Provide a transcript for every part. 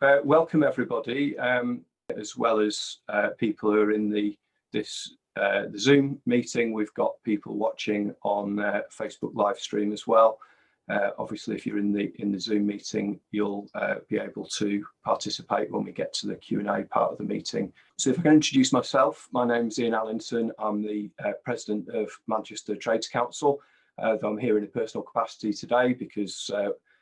Welcome everybody, as well as people who are in the Zoom meeting. We've got people watching on Facebook live stream as well. Obviously, if you're in the Zoom meeting, you'll be able to participate when we get to the Q&A part of the meeting. So if I can introduce myself, my name's Ian Allinson. I'm the President of Manchester Trades Council. I'm here in a personal capacity today because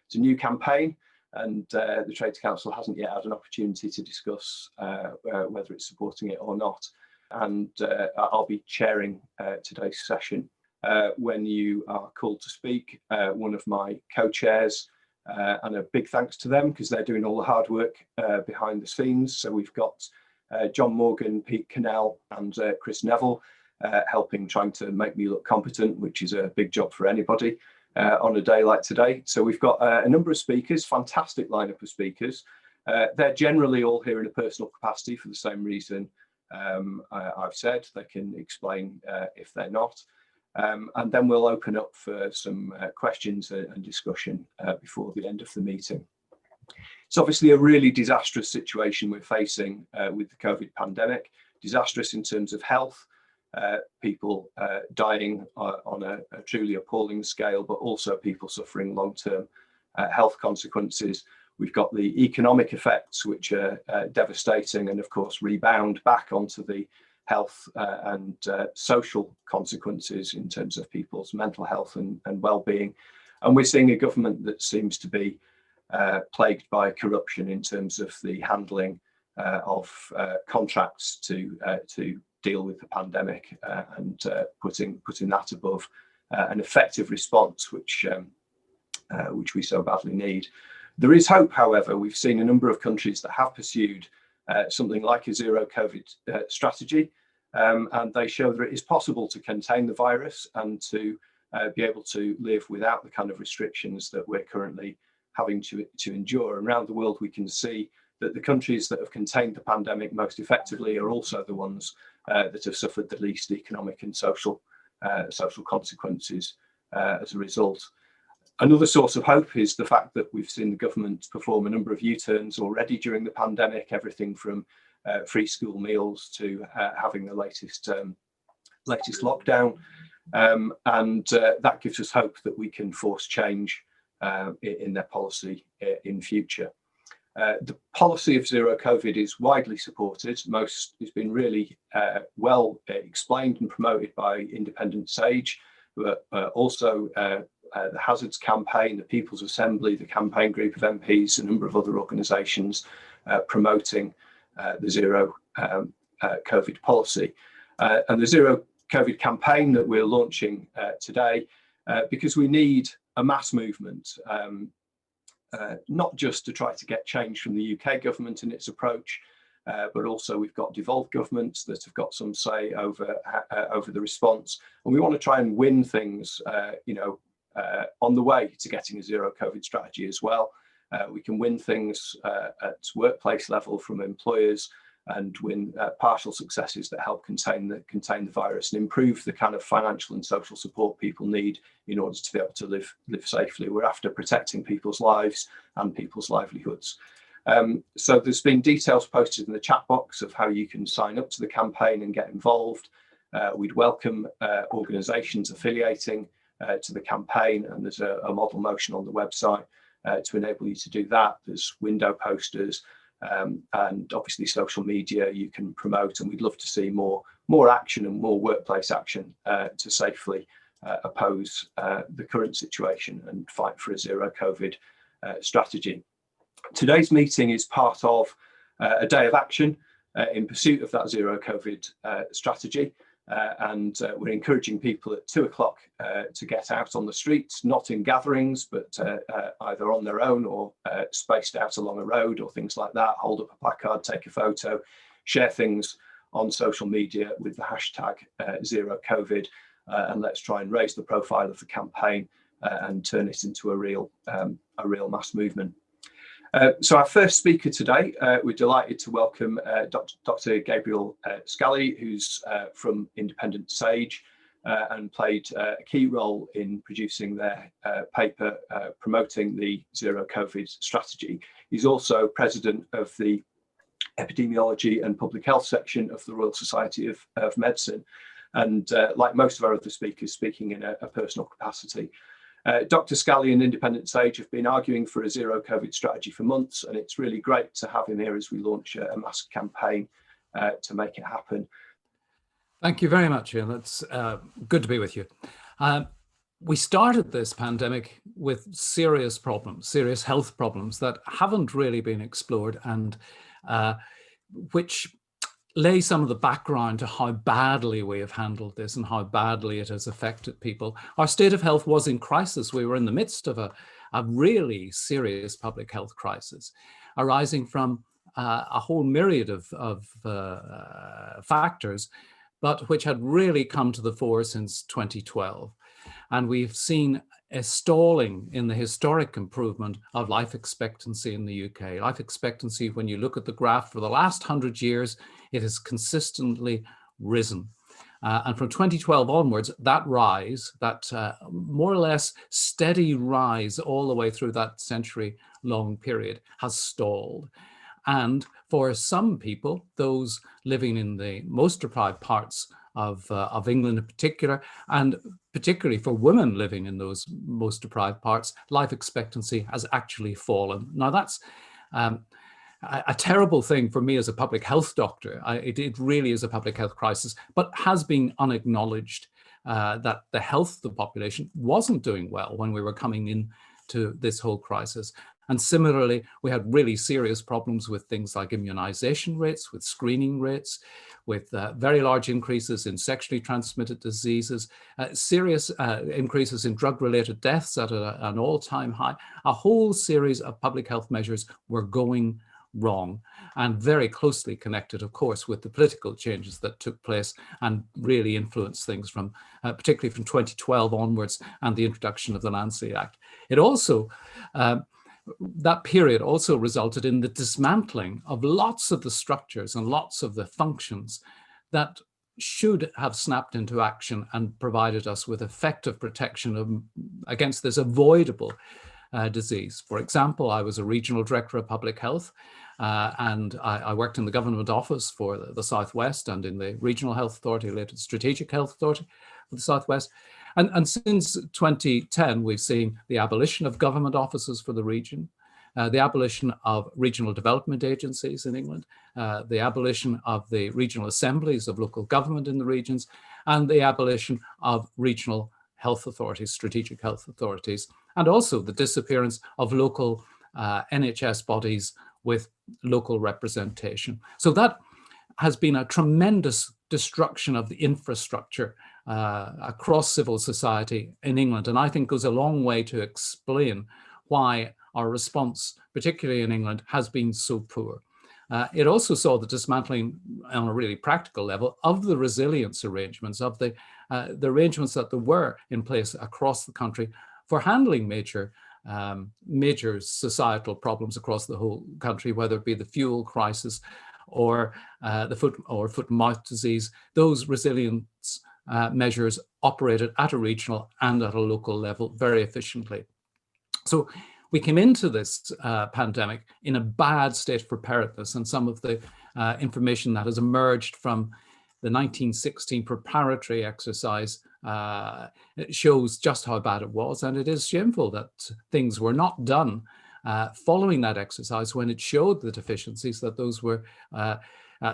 it's a new campaign, and the Trades Council hasn't yet had an opportunity to discuss whether it's supporting it or not. And I'll be chairing today's session. When you are called to speak, one of my co-chairs, and a big thanks to them because they're doing all the hard work behind the scenes. So we've got John Morgan, Pete Cannell and Chris Neville trying to make me look competent, which is a big job for anybody on a day like today. So we've got a number of speakers, fantastic lineup of speakers. They're generally all here in a personal capacity for the same reason I've said. They can explain if they're not. And then we'll open up for some questions and discussion before the end of the meeting. It's obviously a really disastrous situation we're facing with the COVID pandemic. Disastrous in terms of health, people dying on a truly appalling scale, but also people suffering long-term health consequences. We've got the economic effects, which are devastating, and of course rebound back onto the health and social consequences in terms of people's mental health and well-being. And we're seeing a government that seems to be plagued by corruption in terms of the handling of contracts to deal with the pandemic, and putting that above an effective response, which we so badly need. There is hope, however. We've seen a number of countries that have pursued something like a zero COVID strategy, and they show that it is possible to contain the virus and to be able to live without the kind of restrictions that we're currently having to endure. Around the world, we can see that the countries that have contained the pandemic most effectively are also the ones that have suffered the least economic and social consequences as a result. Another source of hope is the fact that we've seen the government perform a number of U-turns already during the pandemic, everything from free school meals to having the latest lockdown, and that gives us hope that we can force change in their policy in future. The policy of zero COVID is widely supported. It's been really well explained and promoted by Independent Sage, but also the Hazards Campaign, the People's Assembly, the campaign group of MPs, a number of other organisations promoting the zero COVID policy. And the zero COVID campaign that we're launching today, because we need a mass movement, not just to try to get change from the UK government in its approach, but also we've got devolved governments that have got some say over the response, and we want to try and win things, on the way to getting a zero COVID strategy as well. We can win things at workplace level from employers and win partial successes that help contain the virus and improve the kind of financial and social support people need in order to be able to live safely. We're after protecting people's lives and people's livelihoods. So there's been details posted in the chat box of how you can sign up to the campaign and get involved. We'd welcome organisations affiliating to the campaign, and there's a model motion on the website to enable you to do that. There's window posters, and obviously social media you can promote, and we'd love to see more action and more workplace action to safely oppose the current situation and fight for a zero COVID strategy. Today's meeting is part of a day of action in pursuit of that zero COVID strategy, and we're encouraging people at 2 o'clock to get out on the streets, not in gatherings, but either on their own or spaced out along a road or things like that. Hold up a placard, take a photo, share things on social media with the hashtag zero COVID, and let's try and raise the profile of the campaign and turn it into a real mass movement. So our first speaker today, we're delighted to welcome Dr. Gabriel Scally, who's from Independent Sage. and played a key role in producing their paper promoting the zero COVID strategy. He's also president of the Epidemiology and Public Health section of the Royal Society of Medicine, and like most of our other speakers, speaking in a personal capacity. Dr. Scally and Independent Age have been arguing for a zero COVID strategy for months, and it's really great to have him here as we launch a mass campaign to make it happen. Thank you very much, Ian. It's good to be with you. We started this pandemic with serious problems, serious health problems that haven't really been explored, and which lay some of the background to how badly we have handled this and how badly it has affected people. Our state of health was in crisis. We were in the midst of a really serious public health crisis arising from a whole myriad of factors, but which had really come to the fore since 2012. And we've seen a stalling in the historic improvement of life expectancy in the UK. Life expectancy, when you look at the graph for the last 100 years, it has consistently risen. And from 2012 onwards, that rise, that more or less steady rise all the way through that century-long period has stalled. And for some people, those living in the most deprived parts of England in particular, and particularly for women living in those most deprived parts, life expectancy has actually fallen. Now that's a terrible thing for me as a public health doctor. It really is a public health crisis, but has been unacknowledged that the health of the population wasn't doing well when we were coming into this whole crisis. And similarly, we had really serious problems with things like immunization rates, with screening rates, with very large increases in sexually transmitted diseases, serious increases in drug-related deaths at an all-time high. A whole series of public health measures were going wrong, and very closely connected, of course, with the political changes that took place and really influenced things from, particularly from 2012 onwards, and the introduction of the Landsea Act. It also, that period also resulted in the dismantling of lots of the structures and lots of the functions that should have snapped into action and provided us with effective protection against this avoidable disease. For example, I was a regional director of public health, and I worked in the government office for the Southwest and in the Regional Health Authority, later Strategic Health Authority for the Southwest. And since 2010, we've seen the abolition of government offices for the region, the abolition of regional development agencies in England, the abolition of the regional assemblies of local government in the regions, and the abolition of regional health authorities, strategic health authorities, and also the disappearance of local NHS bodies with local representation. So that has been a tremendous destruction of the infrastructure across civil society in England, and I think goes a long way to explain why our response, particularly in England, has been so poor. It also saw the dismantling on a really practical level of the resilience arrangements, of the arrangements that there were in place across the country for handling major societal problems across the whole country, whether it be the fuel crisis or the foot and mouth disease. Those resilience measures operated at a regional and at a local level very efficiently. So we came into this pandemic in a bad state of preparedness, and some of the information that has emerged from the 1916 preparatory exercise shows just how bad it was, and it is shameful that things were not done following that exercise when it showed the deficiencies, that those were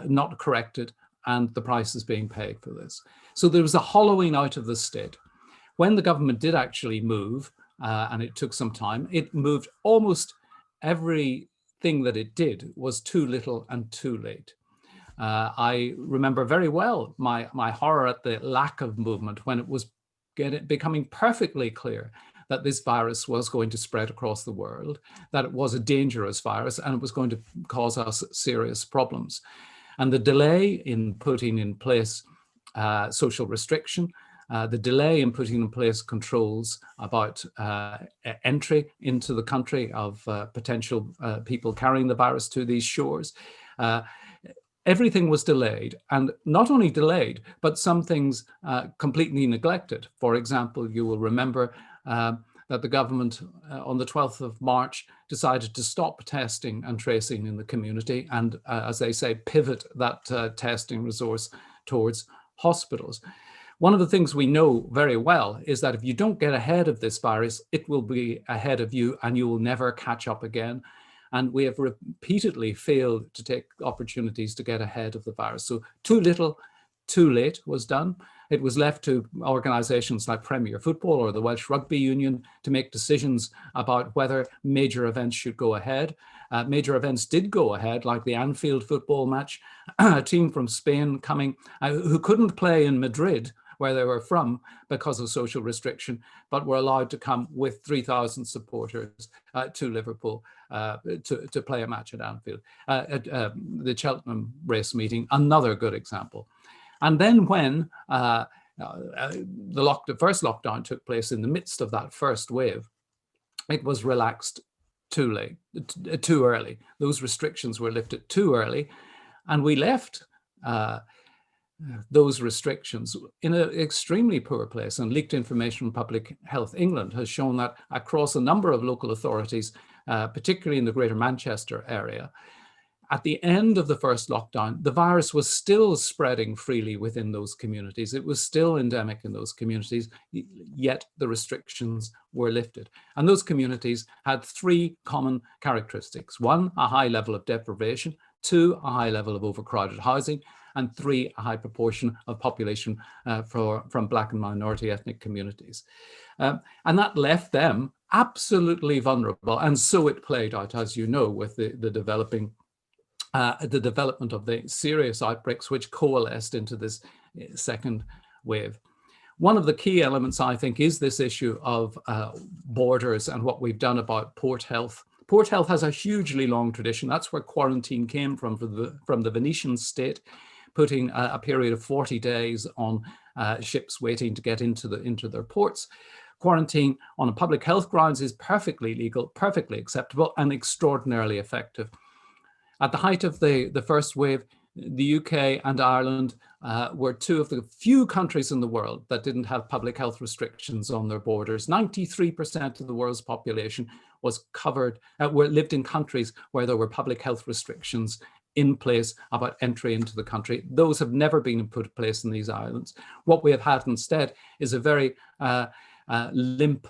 not corrected and the price is being paid for this. So there was a hollowing out of the state. When the government did actually move, and it took some time, it moved almost everything that it did was too little and too late. I remember very well my horror at the lack of movement when it was becoming perfectly clear that this virus was going to spread across the world, that it was a dangerous virus, and it was going to cause us serious problems. And the delay in putting in place social restriction, the delay in putting in place controls about entry into the country of potential people carrying the virus to these shores, everything was delayed, and not only delayed, but some things completely neglected. For example, you will remember that the government on the 12th of March decided to stop testing and tracing in the community and, as they say, pivot that testing resource towards hospitals. One of the things we know very well is that if you don't get ahead of this virus, it will be ahead of you and you will never catch up again. And we have repeatedly failed to take opportunities to get ahead of the virus. So too little, too late was done. It was left to organisations like Premier Football or the Welsh Rugby Union to make decisions about whether major events should go ahead. Major events did go ahead, like the Anfield football match, a team from Spain coming, who couldn't play in Madrid, where they were from because of social restriction, but were allowed to come with 3,000 supporters to Liverpool to play a match at Anfield. The Cheltenham race meeting, another good example. And then when the first lockdown took place in the midst of that first wave, it was relaxed too late, too early. Those restrictions were lifted too early, and we left those restrictions in an extremely poor place. And leaked information from Public Health England has shown that across a number of local authorities, particularly in the Greater Manchester area, at the end of the first lockdown, the virus was still spreading freely within those communities. It was still endemic in those communities, yet the restrictions were lifted. And those communities had three common characteristics. One, a high level of deprivation. Two, a high level of overcrowded housing. And three, a high proportion of population from Black and minority ethnic communities. And that left them absolutely vulnerable. And so it played out, as you know, with the development of the serious outbreaks, which coalesced into this second wave. One of the key elements, I think, is this issue of borders and what we've done about port health. Port health has a hugely long tradition. That's where quarantine came from the Venetian state, putting a period of 40 days on ships waiting to get into their ports. Quarantine on a public health grounds is perfectly legal, perfectly acceptable, and extraordinarily effective. At the height of the first wave, the UK and Ireland were two of the few countries in the world that didn't have public health restrictions on their borders. 93% of the world's population was lived in countries where there were public health restrictions in place about entry into the country. Those have never been put in place in these islands. What we have had instead is a very limp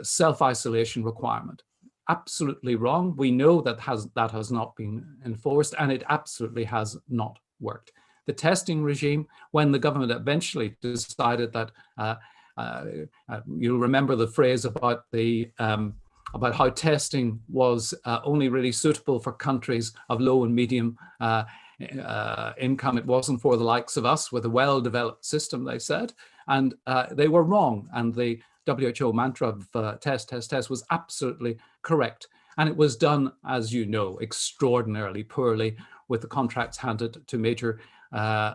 self-isolation requirement. Absolutely wrong. We know that has not been enforced, and it absolutely has not worked. The testing regime, when the government eventually decided that, you'll remember the phrase about how testing was only really suitable for countries of low and medium income. It wasn't for the likes of us with a well-developed system, they said, and they were wrong. And the WHO mantra of test was absolutely correct. And it was done, as you know, extraordinarily poorly, with the contracts handed to major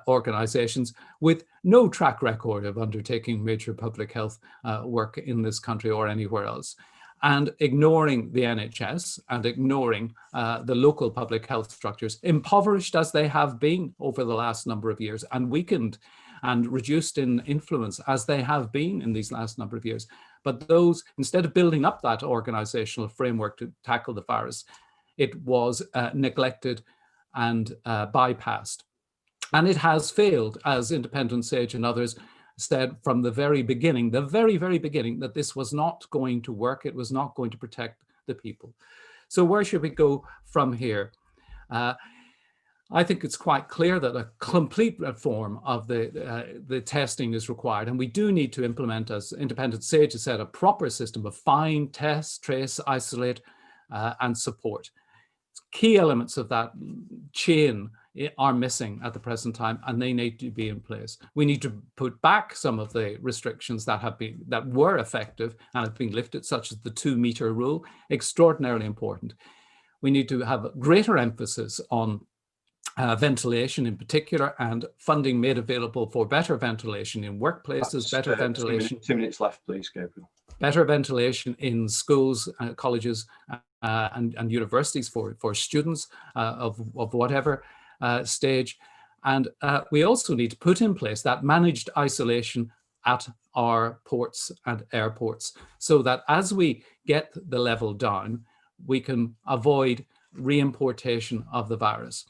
organizations with no track record of undertaking major public health work in this country or anywhere else, and ignoring the NHS and ignoring the local public health structures, impoverished as they have been over the last number of years and weakened and reduced in influence as they have been in these last number of years. But those, instead of building up that organizational framework to tackle the virus, it was neglected and bypassed. And it has failed, as Independent Sage and others said from the very beginning, the very, very beginning, that this was not going to work. It was not going to protect the people. So where should we go from here? I think it's quite clear that a complete reform of the testing is required, and we do need to implement, as Independent Sage has said, a proper system of find, test, trace, isolate, and support. Key elements of that chain are missing at the present time, and they need to be in place. We need to put back some of the restrictions that were effective and have been lifted, such as the 2-meter rule, extraordinarily important. We need to have greater emphasis on ventilation in particular, and funding made available for better ventilation in workplaces, better ventilation. 2 minutes left, please, Gabriel. Better ventilation in schools, colleges, and universities for students of whatever stage. And we also need to put in place that managed isolation at our ports and airports, so that as we get the level down, we can avoid reimportation of the virus.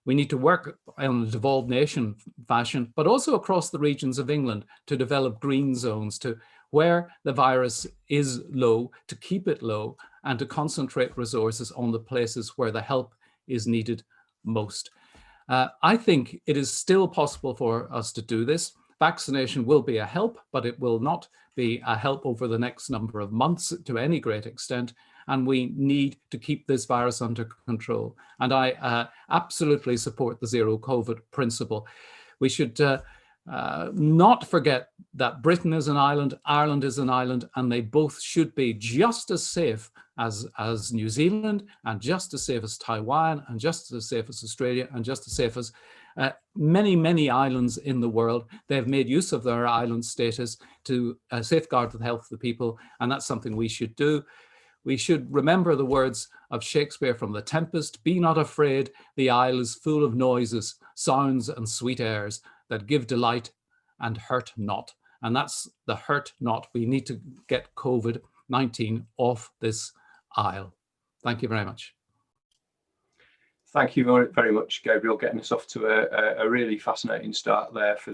We need to work on a devolved nation fashion, but also across the regions of England to develop green zones to where the virus is low, to keep it low, and to concentrate resources on the places where the help is needed most. I think it is still possible for us to do this. Vaccination will be a help, but it will not be a help over the next number of months to any great extent. And we need to keep this virus under control. And I absolutely support the zero COVID principle. We should not forget that Britain is an island, Ireland is an island, and they both should be just as safe as New Zealand, and just as safe as Taiwan, and just as safe as Australia, and just as safe as many, many islands in the world. They've made use of their island status to safeguard the health of the people, and that's something we should do. We should remember the words of Shakespeare from The Tempest: "Be not afraid, the isle is full of noises, sounds and sweet airs that give delight and hurt not." And that's the hurt not. We need to get COVID-19 off this isle. Thank you very much. Thank you very much, Gabriel, getting us off to a really fascinating start there for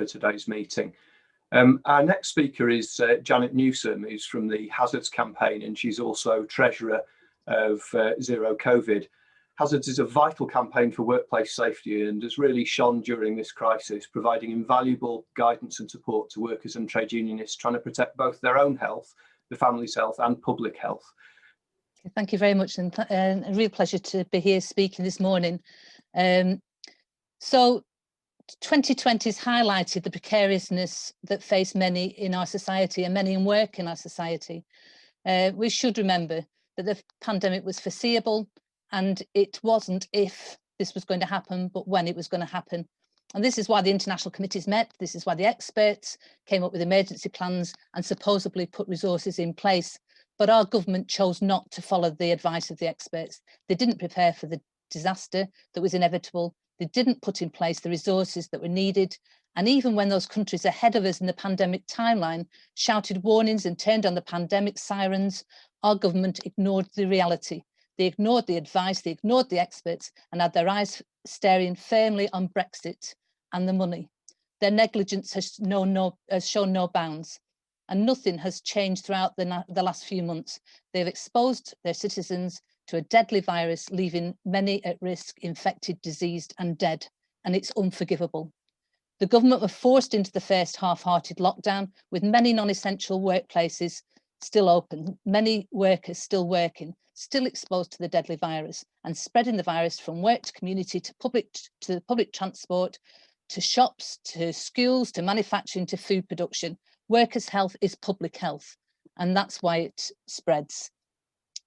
today's meeting. Our next speaker is Janet Newsham, who's from the Hazards campaign, and she's also treasurer of Zero COVID. Hazards is a vital campaign for workplace safety and has really shone during this crisis, providing invaluable guidance and support to workers and trade unionists trying to protect both their own health, the family's health, and public health. Thank you very much, and a real pleasure to be here speaking this morning. So 2020 has highlighted the precariousness that face many in our society and many in work in our society. We should remember that the pandemic was foreseeable, and it wasn't if this was going to happen, but when it was going to happen. And this is why the international committees met. This is why the experts came up with emergency plans and supposedly put resources in place. But our government chose not to follow the advice of the experts. They didn't prepare for the disaster that was inevitable. They didn't put in place the resources that were needed. And even when those countries ahead of us in the pandemic timeline shouted warnings and turned on the pandemic sirens, our government ignored the reality. They ignored the advice, they ignored the experts, and had their eyes staring firmly on Brexit and the money. Their negligence has shown no bounds, and nothing has changed throughout the last few months. They've exposed their citizens to a deadly virus, leaving many at risk, infected, diseased and dead, and it's unforgivable. The government were forced into the first half-hearted lockdown, with many non-essential workplaces still open, many workers still working, still exposed to the deadly virus, and spreading the virus from work to community to public transport, to shops, to schools, to manufacturing, to food production. Workers' health is public health, and that's why it spreads.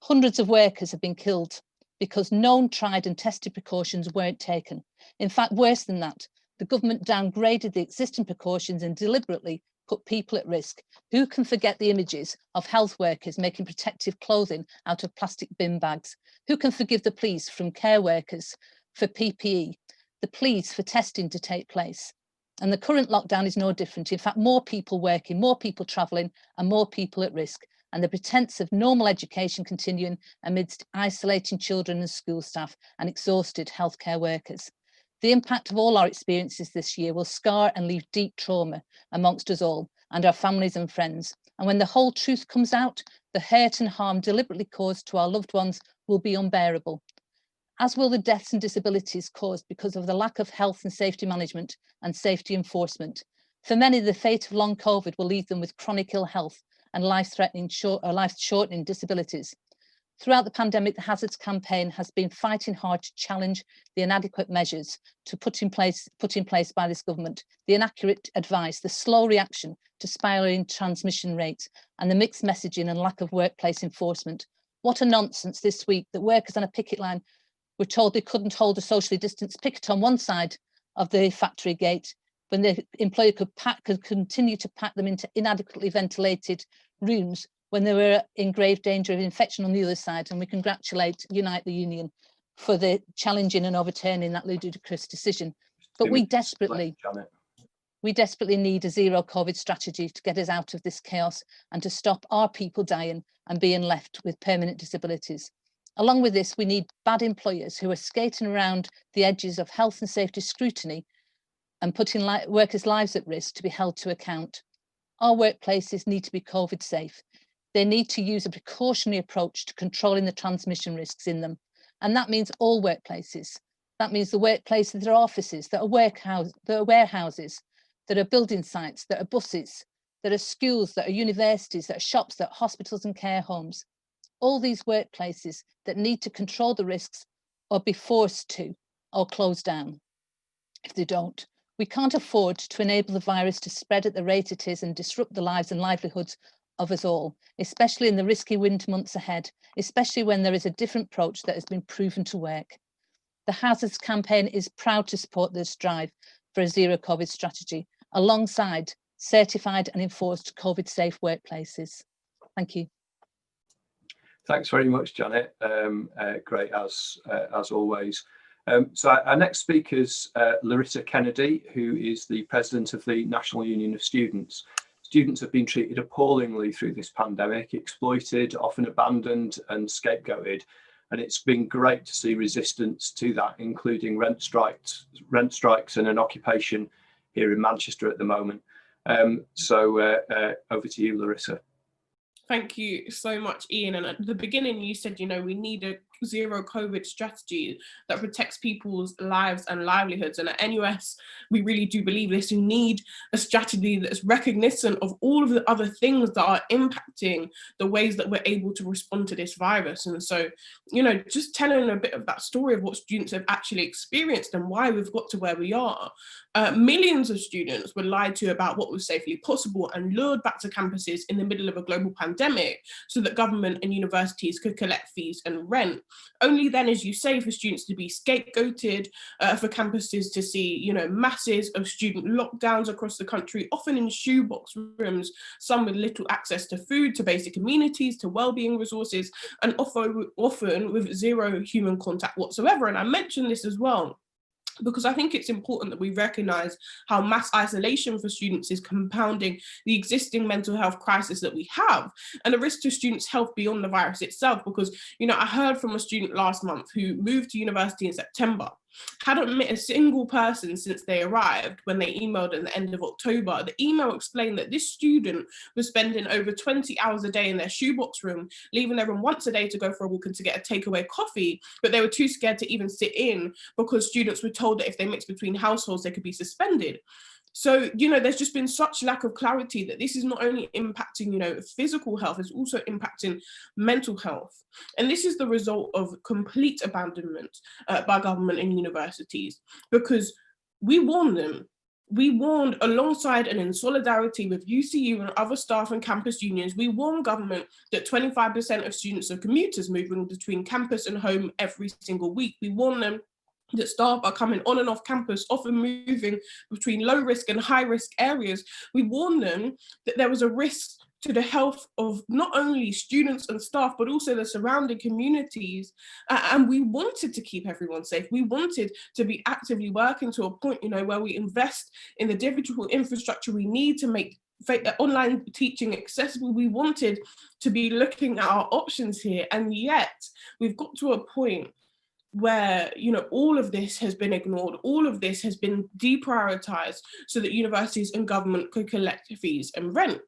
Hundreds of workers have been killed because known, tried and tested precautions weren't taken. In fact, worse than that, the government downgraded the existing precautions and deliberately put people at risk. Who can forget the images of health workers making protective clothing out of plastic bin bags? Who can forgive the pleas from care workers for PPE, the pleas for testing to take place? And the current lockdown is no different. In fact, more people working, more people travelling and more people at risk. And the pretense of normal education continuing amidst isolating children and school staff and exhausted healthcare workers. The impact of all our experiences this year will scar and leave deep trauma amongst us all and our families and friends. And when the whole truth comes out, the hurt and harm deliberately caused to our loved ones will be unbearable, as will the deaths and disabilities caused because of the lack of health and safety management and safety enforcement. For many, the fate of long COVID will leave them with chronic ill health and life-shortening disabilities. Throughout the pandemic, the Hazards campaign has been fighting hard to challenge the inadequate measures put in place by this government, the inaccurate advice, the slow reaction to spiralling transmission rates, and the mixed messaging and lack of workplace enforcement. What a nonsense this week that workers on a picket line were told they couldn't hold a socially distanced picket on one side of the factory gate, when the employer could continue to pack them into inadequately ventilated rooms when they were in grave danger of infection on the other side. And we congratulate Unite the Union for the challenging and overturning that ludicrous decision. But we desperately need a zero COVID strategy to get us out of this chaos and to stop our people dying and being left with permanent disabilities. Along with this, we need bad employers who are skating around the edges of health and safety scrutiny and putting workers' lives at risk to be held to account. Our workplaces need to be COVID safe. They need to use a precautionary approach to controlling the transmission risks in them. And that means all workplaces. That means the workplaces that are offices, that are warehouses, that are building sites, that are buses, that are schools, that are universities, that are shops, that are hospitals and care homes. All these workplaces that need to control the risks or be forced to or close down. If they don't, we can't afford to enable the virus to spread at the rate it is and disrupt the lives and livelihoods of us all, especially in the risky winter months ahead, especially when there is a different approach that has been proven to work. The Hazards campaign is proud to support this drive for a zero COVID strategy alongside certified and enforced COVID safe workplaces. Thank you. Thanks very much, Janet. Great as always. So our next speaker is Larissa Kennedy, who is the president of the National Union of Students. Students have been treated appallingly through this pandemic, exploited, often abandoned and scapegoated. And it's been great to see resistance to that, including rent strikes and an occupation here in Manchester at the moment. So over to you, Larissa. Thank you so much, Ian. And at the beginning, you said, you know, we need a zero COVID strategy that protects people's lives and livelihoods. And at NUS, we really do believe this. We need a strategy that's recognizant of all of the other things that are impacting the ways that we're able to respond to this virus. And so, you know, just telling a bit of that story of what students have actually experienced and why we've got to where we are. Millions of students were lied to about what was safely possible and lured back to campuses in the middle of a global pandemic so that government and universities could collect fees and rent. Only then, as you say, for students to be scapegoated, for campuses to see, you know, masses of student lockdowns across the country, often in shoebox rooms, some with little access to food, to basic amenities, to wellbeing resources, and often with zero human contact whatsoever. And I mentioned this as well, because I think it's important that we recognise how mass isolation for students is compounding the existing mental health crisis that we have and a risk to students' health beyond the virus itself. Because, you know, I heard from a student last month who moved to university in September, hadn't met a single person since they arrived. When they emailed at the end of October, the email explained that this student was spending over 20 hours a day in their shoebox room, leaving their room once a day to go for a walk and to get a takeaway coffee, but they were too scared to even sit in because students were told that if they mixed between households, they could be suspended. So, you know, there's just been such lack of clarity that this is not only impacting, you know, physical health, it's also impacting mental health. And this is the result of complete abandonment by government and universities, because we warned them. We warned alongside and in solidarity with UCU and other staff and campus unions, we warned government that 25% of students are commuters moving between campus and home every single week. We warned them that staff are coming on and off campus, often moving between low risk and high risk areas. We warned them that there was a risk to the health of not only students and staff, but also the surrounding communities. And we wanted to keep everyone safe. We wanted to be actively working to a point, you know, where we invest in the digital infrastructure we need to make online teaching accessible. We wanted to be looking at our options here. And yet we've got to a point where, you know, all of this has been ignored, all of this has been deprioritized so that universities and government could collect fees and rent.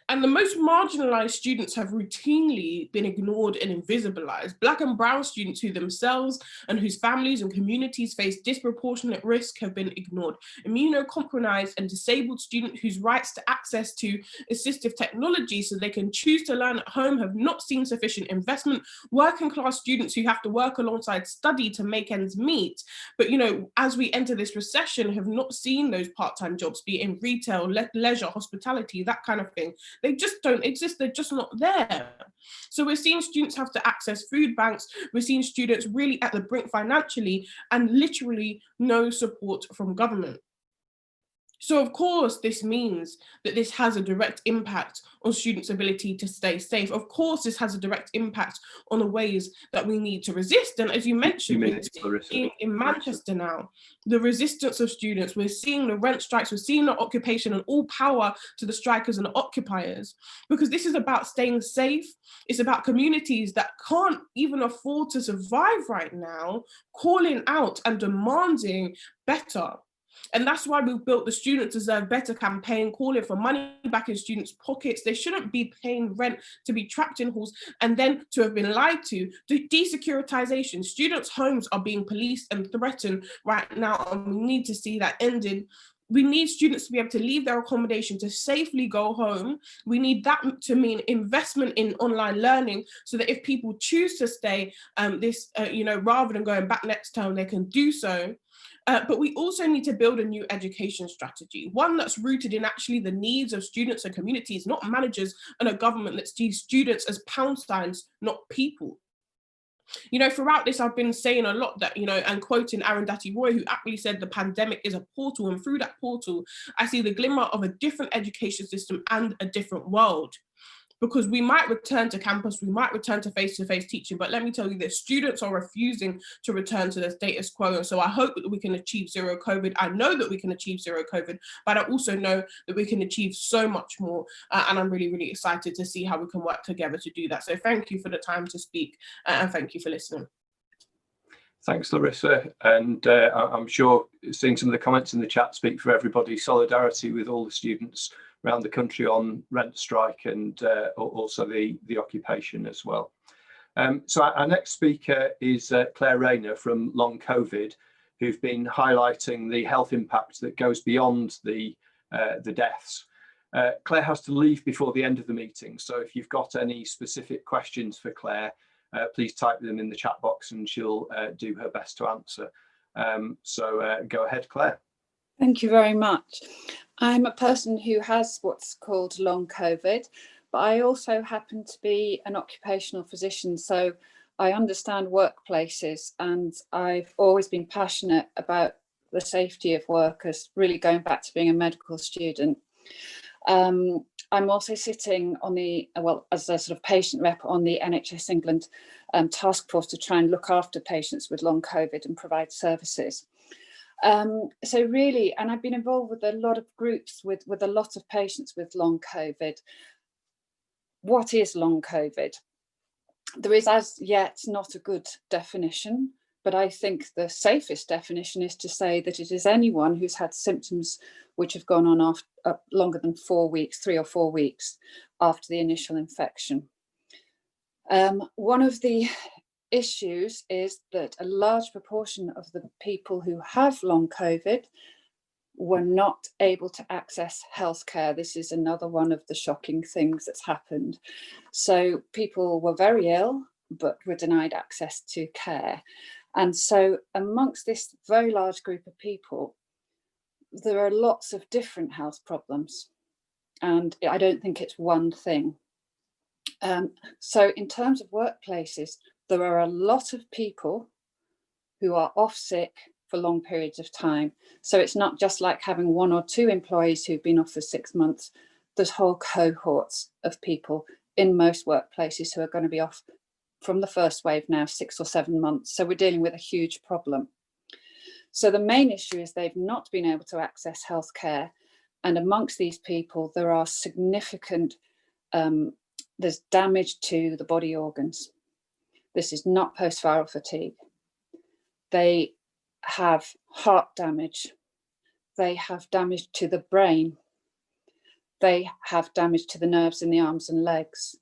And the most marginalized students have routinely been ignored and invisibilized. Black and brown students who themselves and whose families and communities face disproportionate risk have been ignored. Immunocompromised and disabled students whose rights to access to assistive technology so they can choose to learn at home have not seen sufficient investment. Working class students who have to work alongside study to make ends meet, but, you know, as we enter this recession, have not seen those part-time jobs, be it in retail, leisure, hospitality, that kind of thing. They just don't exist, they're just not there. So we're seeing students have to access food banks, we're seeing students really at the brink financially and literally no support from government. So of course, this means that this has a direct impact on students' ability to stay safe. Of course, this has a direct impact on the ways that we need to resist. And as you mentioned, we're seeing in Manchester now, the resistance of students, we're seeing the rent strikes, we're seeing the occupation, and all power to the strikers and the occupiers, because this is about staying safe. It's about communities that can't even afford to survive right now, calling out and demanding better. And that's why we've built the Students Deserve Better campaign, calling for money back in students' pockets. They shouldn't be paying rent to be trapped in halls and then to have been lied to. The desecuritization, students' homes are being policed and threatened right now, and we need to see that ended. We need students to be able to leave their accommodation to safely go home. We need that to mean investment in online learning, so that if people choose to stay rather than going back next term, they can do so. But we also need to build a new education strategy, one that's rooted in actually the needs of students and communities, not managers and a government that sees students as pound signs, not people. Throughout this, I've been saying a lot that, and quoting Arundhati Roy, who actually said the pandemic is a portal, and through that portal, I see the glimmer of a different education system and a different world. Because we might return to campus, we might return to face-to-face teaching, but let me tell you this, students are refusing to return to the status quo. And so I hope that we can achieve zero COVID. I know that we can achieve zero COVID, but I also know that we can achieve so much more. And I'm really, really excited to see how we can work together to do that. So thank you for the time to speak, and thank you for listening. Thanks, Larissa. And I'm sure seeing some of the comments in the chat speak for everybody. Solidarity with all the students around the country on rent strike, and also the occupation as well. So our next speaker is Clare Rayner from Long COVID, who've been highlighting the health impact that goes beyond the deaths. Clare has to leave before the end of the meeting, so if you've got any specific questions for Clare, please type them in the chat box and she'll do her best to answer. So go ahead, Clare. Thank you very much. I'm a person who has what's called long COVID, but I also happen to be an occupational physician, so I understand workplaces, and I've always been passionate about the safety of workers, really going back to being a medical student. I'm also sitting on as a sort of patient rep on the NHS England task force to try and look after patients with long COVID and provide services. So really, and I've been involved with a lot of groups with a lot of patients with long COVID. What is long COVID? There is as yet not a good definition, but I think the safest definition is to say that it is anyone who's had symptoms which have gone on after longer than 4 weeks, 3 or 4 weeks after the initial infection. One of the issues is that a large proportion of the people who have long COVID were not able to access healthcare. This is another one of the shocking things that's happened. So people were very ill, but were denied access to care. And so amongst this very large group of people, there are lots of different health problems. And I don't think it's one thing. So in terms of workplaces, there are a lot of people who are off sick for long periods of time. So it's not just like having 1 or 2 employees who've been off for 6 months. There's whole cohorts of people in most workplaces who are going to be off from the first wave now 6 or 7 months. So we're dealing with a huge problem. So the main issue is they've not been able to access healthcare. And amongst these people, there are significant, there's damage to the body organs. This is not post-viral fatigue. They have heart damage. They have damage to the brain. They have damage to the nerves in the arms and legs.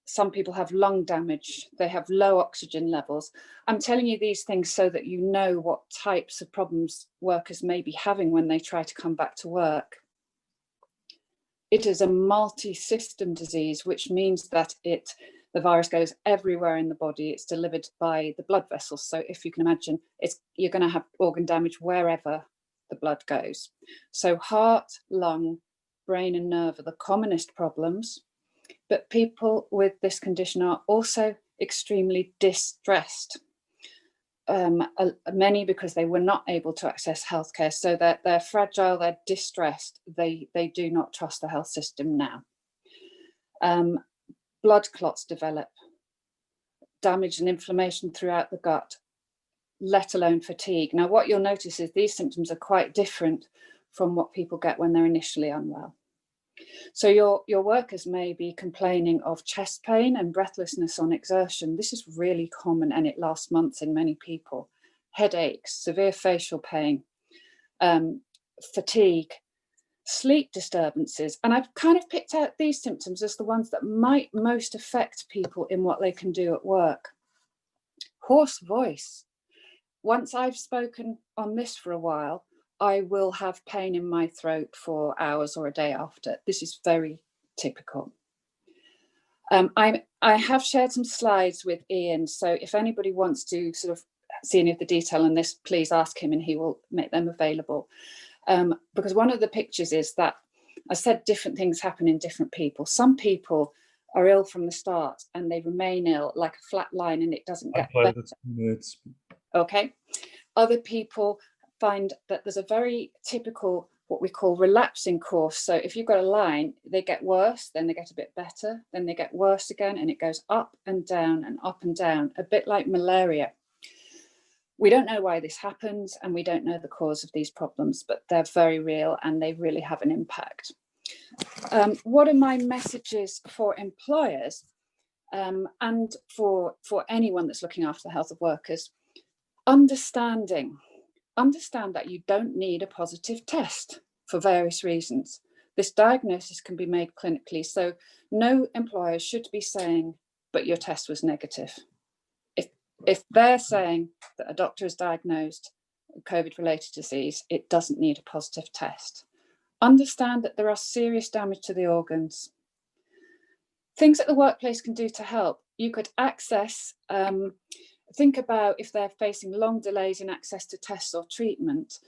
Some people have lung damage. They have low oxygen levels. I'm telling you these things so that you know what types of problems workers may be having when they try to come back to work. It is a multi-system disease, which means that the virus goes everywhere in the body. It's delivered by the blood vessels. So if you can imagine, you're going to have organ damage wherever the blood goes. So heart, lung, brain and nerve are the commonest problems. But people with this condition are also extremely distressed. many because they were not able to access healthcare. So they're fragile, they're distressed, they do not trust the health system now. Blood clots develop, damage and inflammation throughout the gut, let alone fatigue. Now, what you'll notice is these symptoms are quite different from what people get when they're initially unwell. So your workers may be complaining of chest pain and breathlessness on exertion. This is really common and it lasts months in many people. Headaches, severe facial pain, fatigue, sleep disturbances. And I've kind of picked out these symptoms as the ones that might most affect people in what they can do at work. Hoarse voice. Once I've spoken on this for a while, I will have pain in my throat for hours or a day after. This is very typical. I have shared some slides with Ian, so if anybody wants to sort of see any of the detail on this, please ask him and he will make them available. Because one of the pictures is that I said different things happen in different people. Some people are ill from the start and they remain ill like a flat line and it doesn't get better. Okay. Other people find that there's a very typical what we call relapsing course. So if you've got a line, they get worse, then they get a bit better, then they get worse again, and it goes up and down and up and down, a bit like malaria. We don't know why this happens and we don't know the cause of these problems, but they're very real and they really have an impact. What are my messages for employers and for anyone that's looking after the health of workers? Understand that you don't need a positive test for various reasons. This diagnosis can be made clinically, so no employer should be saying, but your test was negative. If they're saying that a doctor has diagnosed a COVID-related disease, it doesn't need a positive test. Understand that there are serious damage to the organs. Things that the workplace can do to help. You could access, think about if they're facing long delays in access to tests or treatment,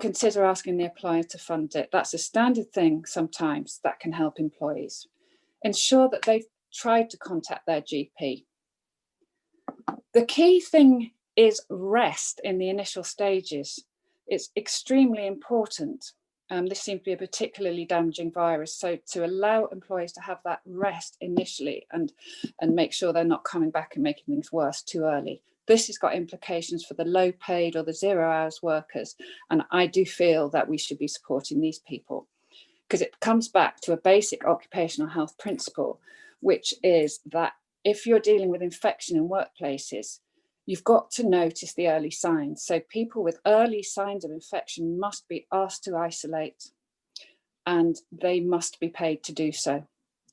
consider asking the employer to fund it. That's a standard thing sometimes that can help employees. Ensure that they've tried to contact their GP. The key thing is rest in the initial stages. It's extremely important. This seems to be a particularly damaging virus. So to allow employees to have that rest initially and make sure they're not coming back and making things worse too early. This has got implications for the low paid or the 0 hours workers. And I do feel that we should be supporting these people because it comes back to a basic occupational health principle, which is that if you're dealing with infection in workplaces, you've got to notice the early signs. So people with early signs of infection must be asked to isolate and they must be paid to do so.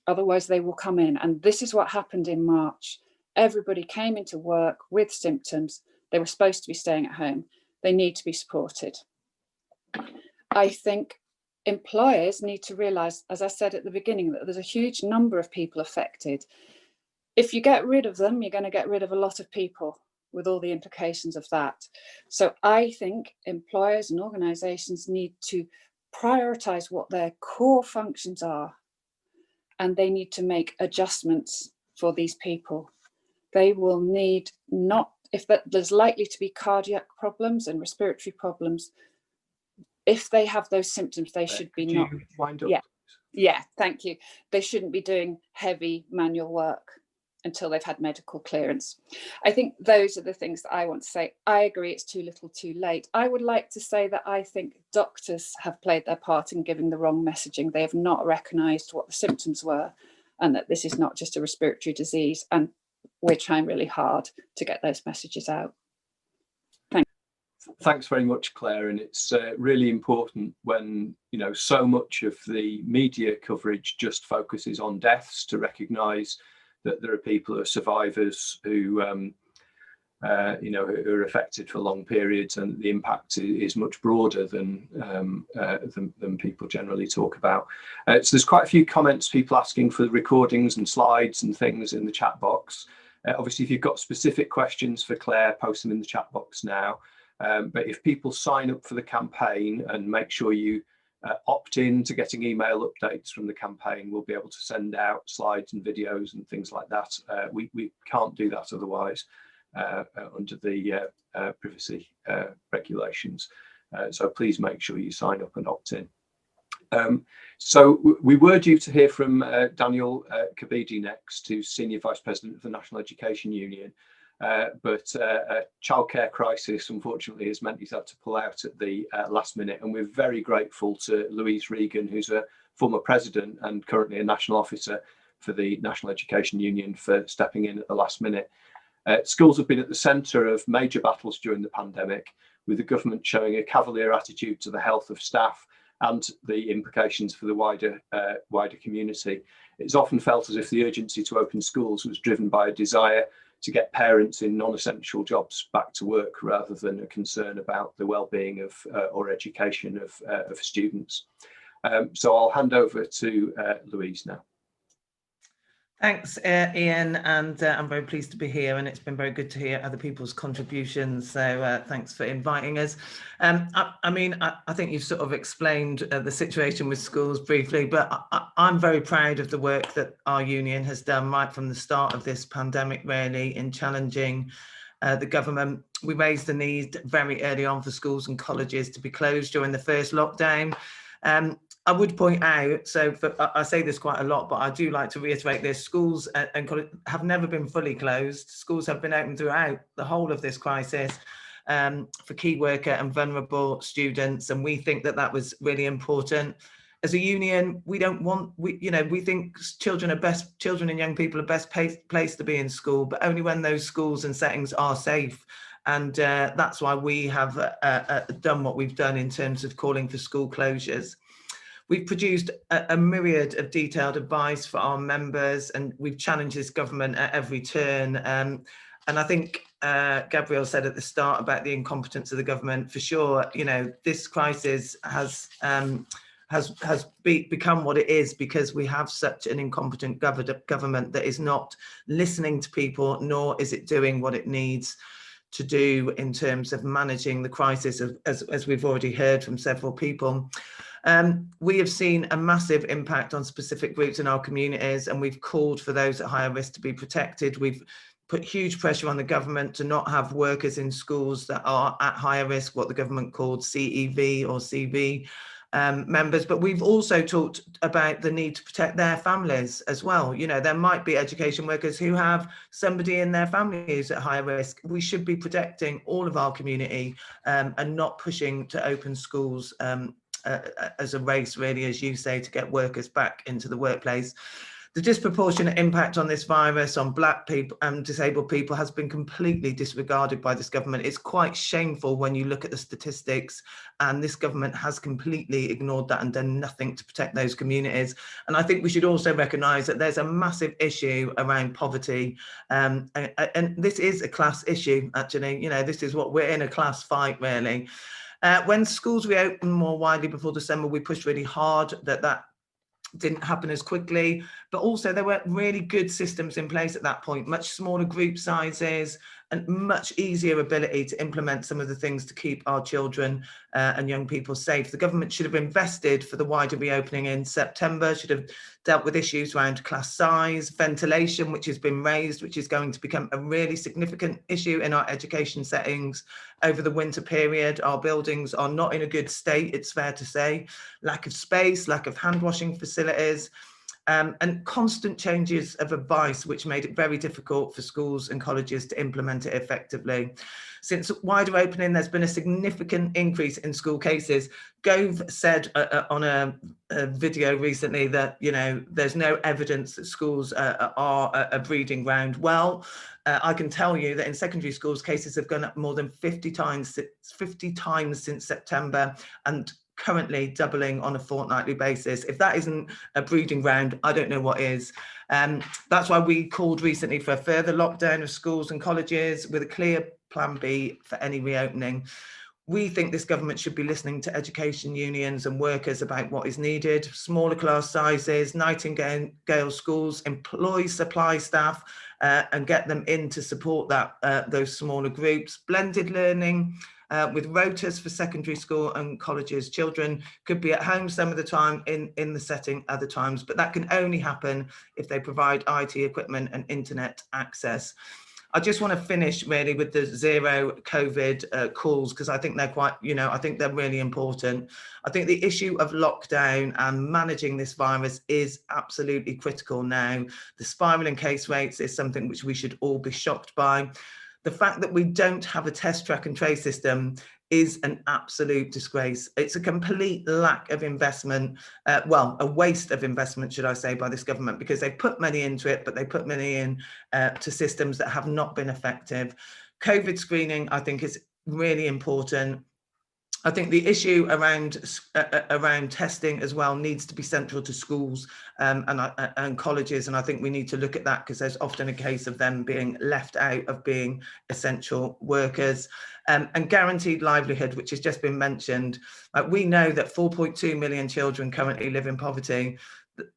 Otherwise they will come in. And this is what happened in March. Everybody came into work with symptoms. They were supposed to be staying at home. They need to be supported. I think employers need to realise, as I said at the beginning, that there's a huge number of people affected. If you get rid of them, you're going to get rid of a lot of people with all the implications of that. So I think employers and organisations need to prioritise what their core functions are, and they need to make adjustments for these people. They will need there's likely to be cardiac problems and respiratory problems. If they have those symptoms, they should be not. Wind up? Yeah, thank you. They shouldn't be doing heavy manual work until they've had medical clearance. I think those are the things that I want to say. I agree it's too little too late. I would like to say that I think doctors have played their part in giving the wrong messaging. They have not recognised what the symptoms were and that this is not just a respiratory disease. And we're trying really hard to get those messages out. Thanks very much, Claire. And it's really important when, so much of the media coverage just focuses on deaths to recognise that there are people who are survivors who, who are affected for long periods, and the impact is much broader than people generally talk about. So there's quite a few comments, people asking for recordings and slides and things in the chat box. Obviously, if you've got specific questions for Claire, post them in the chat box now. But if people sign up for the campaign and make sure you opt in to getting email updates from the campaign, we'll be able to send out slides and videos and things like that. We can't do that otherwise. under the privacy regulations. So please make sure you sign up and opt in. So we were due to hear from Daniel Kabidi next, who's Senior Vice President of the National Education Union, but a childcare crisis unfortunately has meant he's had to pull out at the last minute, and we're very grateful to Louise Regan, who's a former president and currently a national officer for the National Education Union, for stepping in at the last minute. Schools have been at the centre of major battles during the pandemic, with the government showing a cavalier attitude to the health of staff and the implications for the wider community. It's often felt as if the urgency to open schools was driven by a desire to get parents in non-essential jobs back to work, rather than a concern about the well-being of or education of students. So I'll hand over to Louise now. Thanks, Ian, and I'm very pleased to be here, and it's been very good to hear other people's contributions, so thanks for inviting us. I think you've sort of explained the situation with schools briefly, but I'm very proud of the work that our union has done right from the start of this pandemic, really, in challenging the government. We raised the need very early on for schools and colleges to be closed during the first lockdown. I would point out, I say this quite a lot, but I do like to reiterate this: schools and colleges have never been fully closed. Schools have been open throughout the whole of this crisis for key worker and vulnerable students, and we think that that was really important. As a union, we think children and young people are best placed to be in school, but only when those schools and settings are safe. And that's why we have done what we've done in terms of calling for school closures. We've produced a myriad of detailed advice for our members, and we've challenged this government at every turn. And I think Gabriel said at the start about the incompetence of the government. For sure, this crisis has become what it is because we have such an incompetent government that is not listening to people, nor is it doing what it needs to do in terms of managing the crisis, as we've already heard from several people. We have seen a massive impact on specific groups in our communities, and we've called for those at higher risk to be protected. We've put huge pressure on the government to not have workers in schools that are at higher risk, what the government called CEV or CV members, but we've also talked about the need to protect their families as well. There might be education workers who have somebody in their family who's at higher risk. We should be protecting all of our community and not pushing to open schools as a race, really, as you say, to get workers back into the workplace. The disproportionate impact on this virus on Black people and disabled people has been completely disregarded by this government. It's quite shameful when you look at the statistics, and this government has completely ignored that and done nothing to protect those communities. And I think we should also recognise that there's a massive issue around poverty, and this is a class issue, actually. This is what we're in, a class fight, really. When schools reopened more widely before December, we pushed really hard that didn't happen as quickly, but also there were really good systems in place at that point, much smaller group sizes and much easier ability to implement some of the things to keep our children and young people safe. The government should have invested for the wider reopening in September, should have dealt with issues around class size, ventilation, which has been raised, which is going to become a really significant issue in our education settings over the winter period. Our buildings are not in a good state, it's fair to say. Lack of space, lack of hand washing facilities, and constant changes of advice, which made it very difficult for schools and colleges to implement it effectively. Since wider opening, there's been a significant increase in school cases. Gove said on a video recently that there's no evidence that schools are a breeding ground. Well, I can tell you that in secondary schools, cases have gone up more than 50 times since September, and currently doubling on a fortnightly basis. If that isn't a breeding ground, I don't know what is. That's why we called recently for a further lockdown of schools and colleges with a clear plan B for any reopening. We think this government should be listening to education unions and workers about what is needed: smaller class sizes, Nightingale schools, employ supply staff and get them in to support those smaller groups, blended learning, with rotas for secondary school and colleges. Children could be at home some of the time in the setting other times, but that can only happen if they provide IT equipment and internet access. I just want to finish really with the zero COVID calls, because I think they're quite, I think they're really important. I think the issue of lockdown and managing this virus is absolutely critical now. The spiralling case rates is something which we should all be shocked by. The fact that we don't have a test, track and trace system is an absolute disgrace. It's a complete lack of investment, a waste of investment, should I say, by this government, because they put money into it, but they put money in to systems that have not been effective. COVID screening, I think, is really important. I think the issue around testing as well needs to be central to schools and colleges, and I think we need to look at that, because there's often a case of them being left out of being essential workers. And guaranteed livelihood, which has just been mentioned. We know that 4.2 million children currently live in poverty.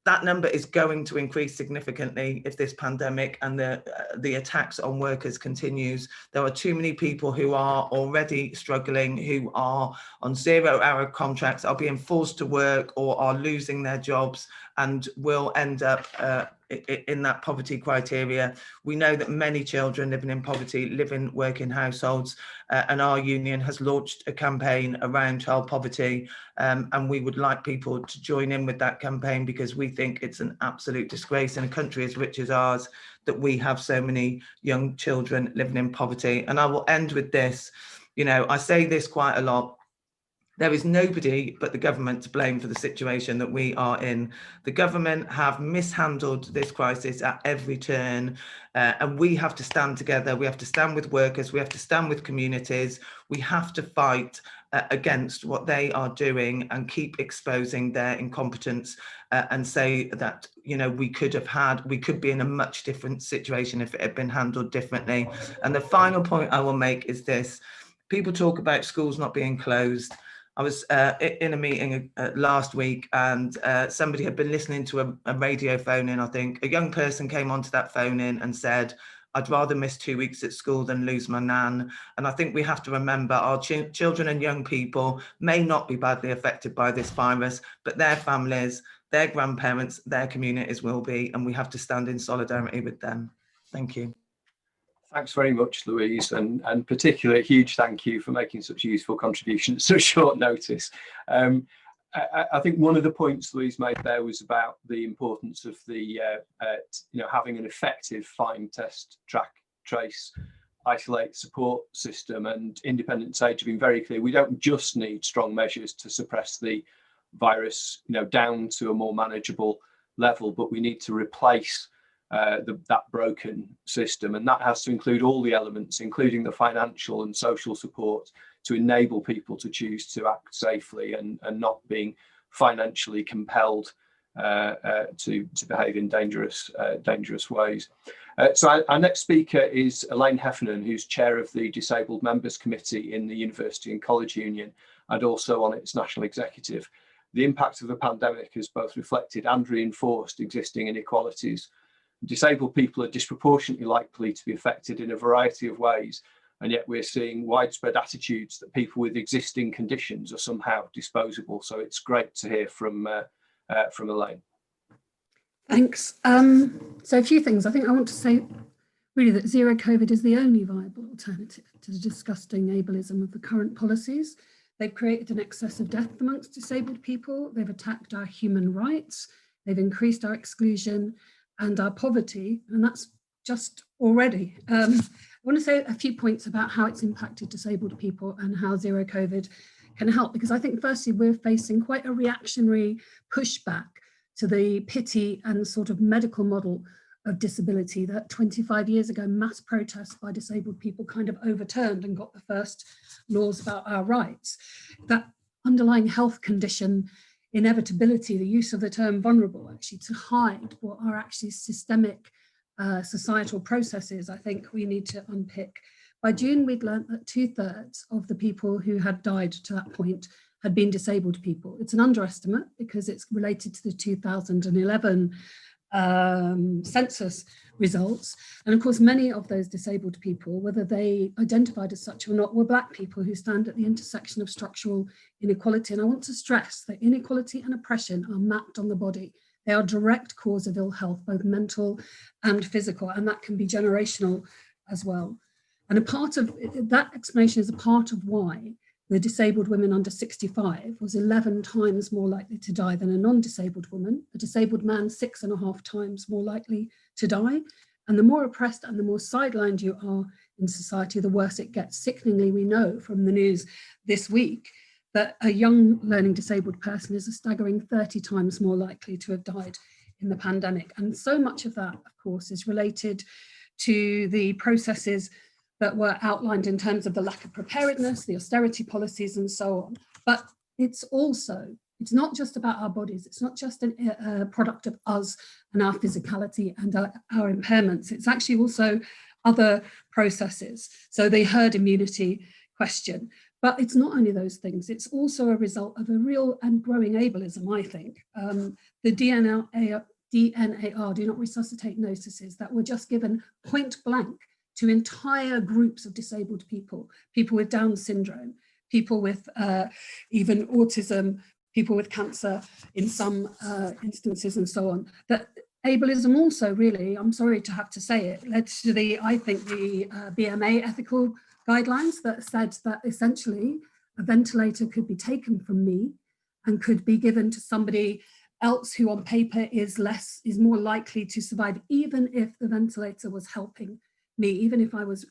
That number is going to increase significantly if this pandemic and the attacks on workers continues. There are too many people who are already struggling, who are on 0-hour contracts, are being forced to work or are losing their jobs and will end up in that poverty criteria. We know that many children living in poverty live in working households, and our union has launched a campaign around child poverty, and we would like people to join in with that campaign, because we think it's an absolute disgrace in a country as rich as ours that we have so many young children living in poverty. And I will end with this. I say this quite a lot. There is nobody but the government to blame for the situation that we are in. The government have mishandled this crisis at every turn, and we have to stand together. We have to stand with workers. We have to stand with communities. We have to fight against what they are doing and keep exposing their incompetence, and say that, we could be in a much different situation if it had been handled differently. And the final point I will make is this. People talk about schools not being closed. I was in a meeting last week, and somebody had been listening to a radio phone in, I think. A young person came onto that phone in and said, I'd rather miss 2 weeks at school than lose my nan. And I think we have to remember our children and young people may not be badly affected by this virus, but their families, their grandparents, their communities will be, and we have to stand in solidarity with them. Thank you. Thanks very much, Louise, and particularly a huge thank you for making such a useful contribution at such short notice. I think one of the points Louise made there was about the importance of the having an effective find, test, track, trace, isolate support system. And Independent Sage have been very clear. We don't just need strong measures to suppress the virus, down to a more manageable level, but we need to replace that broken system, and that has to include all the elements, including the financial and social support, to enable people to choose to act safely and not being financially compelled to behave in dangerous ways. So our next speaker is Elaine Heffernan, who's chair of the Disabled Members Committee in the University and College Union, and also on its national executive. The impact of the pandemic has both reflected and reinforced existing inequalities. Disabled people are disproportionately likely to be affected in a variety of ways, and yet we're seeing widespread attitudes that people with existing conditions are somehow disposable. So it's great to hear from Elaine. Thanks. So a few things. I think I want to say really that zero COVID is the only viable alternative to the disgusting ableism of the current policies. They've created an excess of death amongst disabled people. They've attacked our human rights. They've increased our exclusion and our poverty, and that's just already. I want to say a few points about how it's impacted disabled people and how zero COVID can help, because I think firstly, we're facing quite a reactionary pushback to the pity and sort of medical model of disability that 25 years ago, mass protests by disabled people kind of overturned and got the first laws about our rights. That underlying health condition inevitability, the use of the term vulnerable actually to hide what are actually systemic societal processes, I think we need to unpick. By June, we'd learned that 2/3 of the people who had died to that point had been disabled people. It's an underestimate because it's related to the 2011 census results. And of course, many of those disabled people, whether they identified as such or not, were Black people who stand at the intersection of structural inequality. And I want to stress that inequality and oppression are mapped on the body. They are direct cause of ill health, both mental and physical, and that can be generational as well. And a part of that explanation is a part of why the disabled women under 65 was 11 times more likely to die than a non-disabled woman, a disabled man 6.5 times more likely to die. And the more oppressed and the more sidelined you are in society, the worse it gets. Sickeningly, we know from the news this week that a young learning disabled person is a staggering 30 times more likely to have died in the pandemic. And so much of that, of course, is related to the processes that were outlined in terms of the lack of preparedness, the austerity policies and so on. But it's not just about our bodies. It's not just a product of us and our physicality and our impairments. It's actually also other processes. So the herd immunity question. But it's not only those things. It's also a result of a real and growing ableism, I think. The DNAR, do not resuscitate notices that were just given point blank to entire groups of disabled people, people with Down syndrome, people with even autism, people with cancer in some instances and so on. That ableism also really, I'm sorry to have to say it, led to the BMA ethical guidelines that said that essentially a ventilator could be taken from me and could be given to somebody else who on paper is more likely to survive, even if the ventilator was helping me, even if I was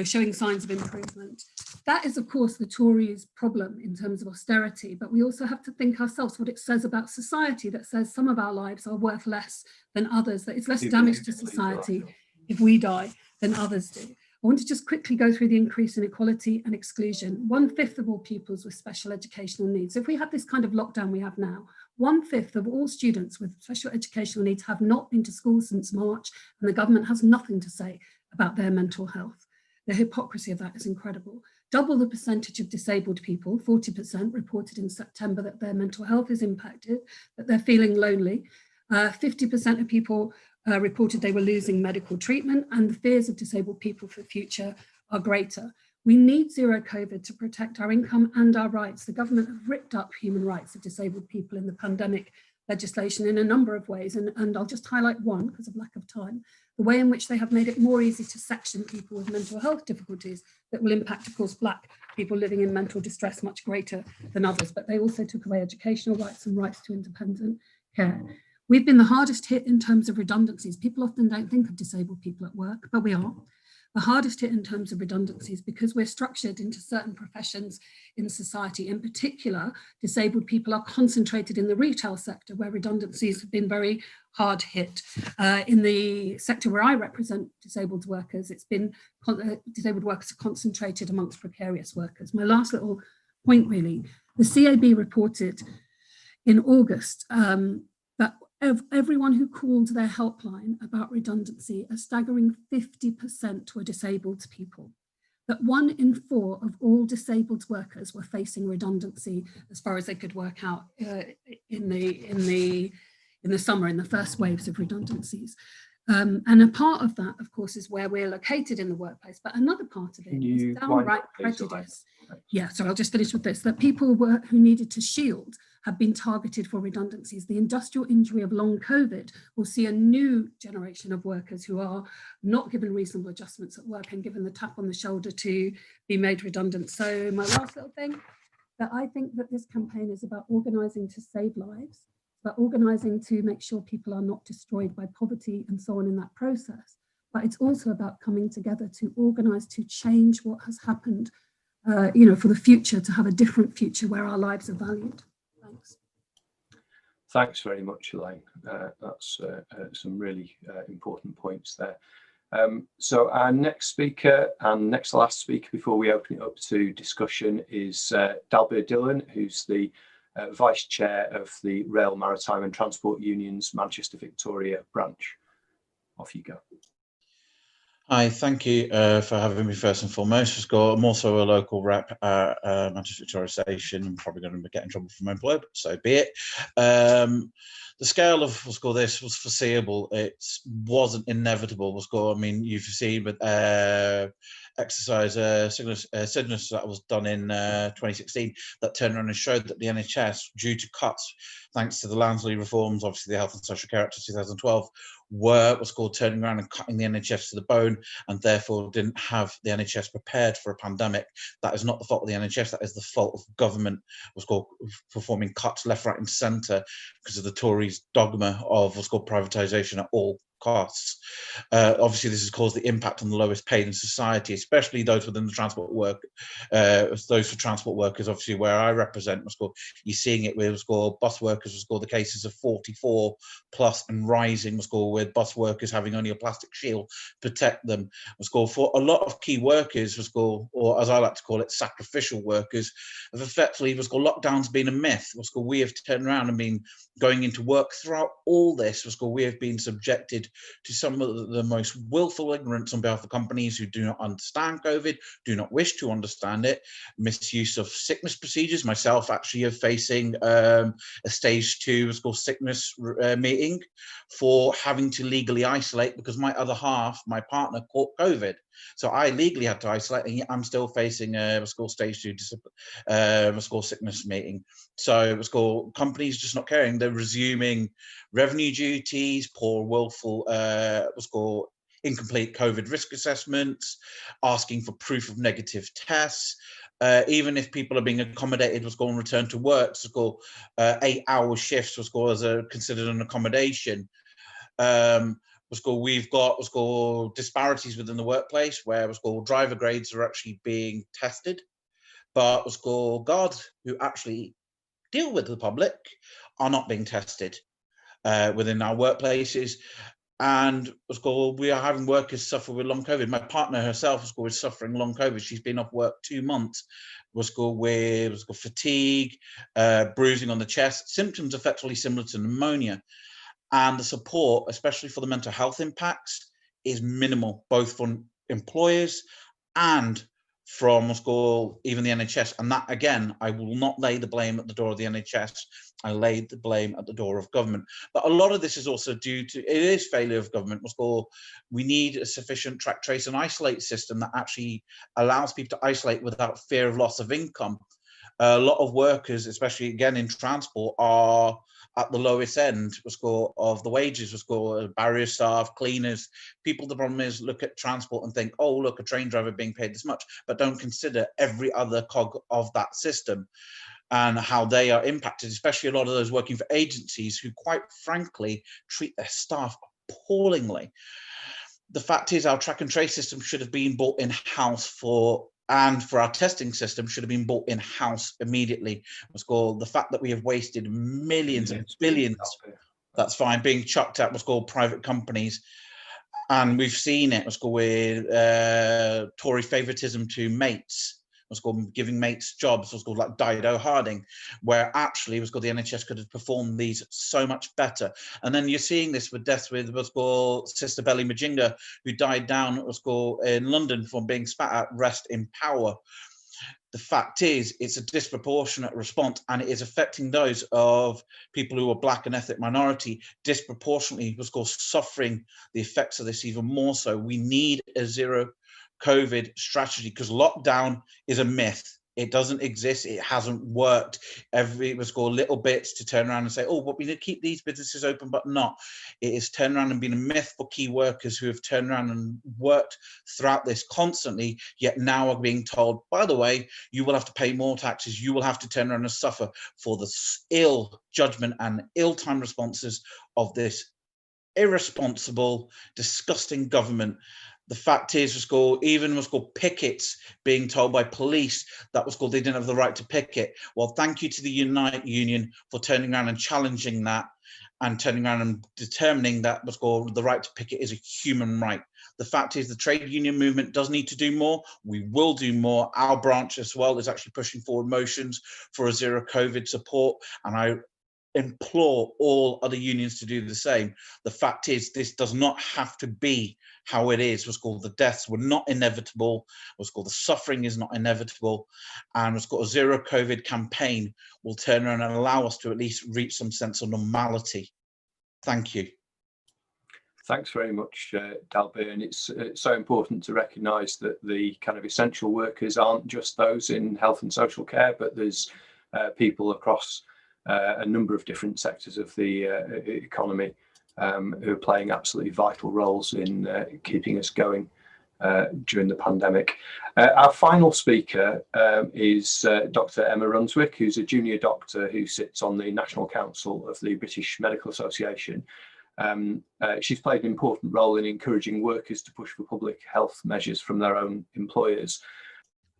showing signs of improvement. That is, of course, the Tories' problem in terms of austerity, but we also have to think ourselves what it says about society, that says some of our lives are worth less than others, that it's less damage to society if we die than others do. I want to just quickly go through the increase in inequality and exclusion. 1/5 of all pupils with special educational needs. If we have this kind of lockdown we have now, 1/5 of all students with special educational needs have not been to school since March, and the government has nothing to say about their mental health. The hypocrisy of that is incredible. Double the percentage of disabled people, 40%, reported in September that their mental health is impacted, that they're feeling lonely. 50% of people reported they were losing medical treatment, and the fears of disabled people for the future are greater. We need zero COVID to protect our income and our rights. The government have ripped up human rights of disabled people in the pandemic legislation in a number of ways, and I'll just highlight one because of lack of time. The way in which they have made it more easy to section people with mental health difficulties that will impact, of course, Black people living in mental distress much greater than others, but they also took away educational rights and rights to independent care. We've been the hardest hit in terms of redundancies. People often don't think of disabled people at work, but we are. The hardest hit in terms of redundancies because we're structured into certain professions in society. In particular, disabled people are concentrated in the retail sector where redundancies have been very hard hit. In the sector where I represent disabled workers, it's been disabled workers are concentrated amongst precarious workers. My last little point really, the CAB reported in August that of everyone who called their helpline about redundancy, a staggering 50% were disabled people. That 1 in 4 of all disabled workers were facing redundancy as far as they could work out in the summer, in the first waves of redundancies. And a part of that, of course, is where we're located in the workplace, but another part of it is downright prejudice. Yeah, so I'll just finish with this, that people who needed to shield have been targeted for redundancies. The industrial injury of long COVID will see a new generation of workers who are not given reasonable adjustments at work and given the tap on the shoulder to be made redundant. So my last little thing, that I think that this campaign is about organising to save lives, but organising to make sure people are not destroyed by poverty and so on in that process. But it's also about coming together to organise to change what has happened, for the future, to have a different future where our lives are valued. Thanks. Thanks very much, Elaine. That's some really important points there. So our next speaker and next to last speaker before we open it up to discussion is Dalbir Dhillon, who's the Vice Chair of the Rail, Maritime and Transport Union's Manchester Victoria branch. Off you go. Hi, thank you for having me first and foremost. I'm also a local rep at Manchester Victoria Station. I'm probably going to get in trouble from my employer, but so be it. The scale of this was foreseeable. It wasn't inevitable. I mean, you've seen with exercise Cygnus that was done in 2016 that turned around and showed that the NHS, due to cuts, thanks to the Lansley reforms, obviously the Health and Social Care Act of 2012, were what's called turning around and cutting the NHS to the bone, and therefore didn't have the NHS prepared for a pandemic. That is not the fault of the NHS, that is the fault of government, what's called performing cuts left, right and centre because of the Tories' dogma of what's called privatisation at all costs. Obviously, this has caused the impact on the lowest paid in society, especially those within the transport work, those for transport workers. Obviously, where I represent, what's called, you're seeing it with what's called bus workers, what's called the cases of 44 plus and rising, what's called with bus workers having only a plastic shield to protect them. What's called for a lot of key workers, what's called, or as I like to call it, sacrificial workers, have effectively what's called lockdowns been a myth. What's called we have turned around and been going into work throughout all this. What's called we have been subjected to some of the most willful ignorance on behalf of companies who do not understand COVID, do not wish to understand it, misuse of sickness procedures. Myself actually are facing a stage 2, what's called sickness meeting for having to legally isolate because my other half, my partner, caught COVID. So I legally had to isolate, and yet I'm still facing what's called stage 2 what's called sickness meeting. So what's called companies just not caring. They're resuming revenue duties, poor willful what's called incomplete COVID risk assessments, asking for proof of negative tests. Even if people are being accommodated, what's called return to work, what's called 8-hour shifts, what's called as a considered an accommodation. What's called we've got what's called disparities within the workplace where what's called driver grades are actually being tested, but what's called guards who actually deal with the public are not being tested within our workplaces. And what's called we are having workers suffer with long COVID. My partner herself was called suffering long COVID. She's been off work 2 months. Was called with what's called fatigue, bruising on the chest, symptoms effectively similar to pneumonia. And the support, especially for the mental health impacts, is minimal, both from employers and from what's called even the NHS. And that, again, I will not lay the blame at the door of the NHS. I laid the blame at the door of government. But a lot of this is also due to, it is failure of government. What's called, we need a sufficient track, trace and isolate system that actually allows people to isolate without fear of loss of income. A lot of workers, especially again in transport, are at the lowest end of the wages, barrier staff, cleaners. People, the problem is, look at transport and think, oh, look, a train driver being paid this much, but don't consider every other cog of that system and how they are impacted, especially a lot of those working for agencies who, quite frankly, treat their staff appallingly. The fact is, our track and trace system should have been bought in-house and for our testing system should have been bought in-house immediately. What's called the fact that we have wasted millions and billions, that's fine, being chucked at what's called private companies. And we've seen it, what's called with Tory favoritism to mates, what's called giving mates jobs, what's called like Dido Harding, where actually what's called the NHS could have performed these so much better. And then you're seeing this with deaths with what's called Sister Belly Majinga, who died down what's called in London from being spat at. Rest in power. The fact is, it's a disproportionate response, and it is affecting those of people who are black and ethnic minority disproportionately, what's called suffering the effects of this even more so. We need a zero COVID strategy because lockdown is a myth. It doesn't exist. It hasn't worked. It was called little bits to turn around and say, oh, but we need to keep these businesses open, but not. It is turned around and been a myth for key workers who have turned around and worked throughout this constantly, yet now are being told, by the way, you will have to pay more taxes. You will have to turn around and suffer for the ill judgment and ill-timed responses of this irresponsible, disgusting government. The fact is, even what's called pickets being told by police that was called they didn't have the right to picket. Well, thank you to the Unite Union for turning around and challenging that and turning around and determining that what's called the right to picket is a human right. The fact is the trade union movement does need to do more. We will do more. Our branch as well is actually pushing forward motions for a zero COVID support. And I implore all other unions to do the same. The fact is, this does not have to be how it is. What's called the deaths were not inevitable. What's called the suffering is not inevitable. And what's called a zero COVID campaign will turn around and allow us to at least reach some sense of normality. Thank you. Thanks very much, Dalbir. And it's so important to recognise that the kind of essential workers aren't just those in health and social care, but there's people across a number of different sectors of the economy who are playing absolutely vital roles in keeping us going during the pandemic. Our final speaker is Dr. Emma Runswick, who's a junior doctor who sits on the National Council of the British Medical Association. She's played an important role in encouraging workers to push for public health measures from their own employers.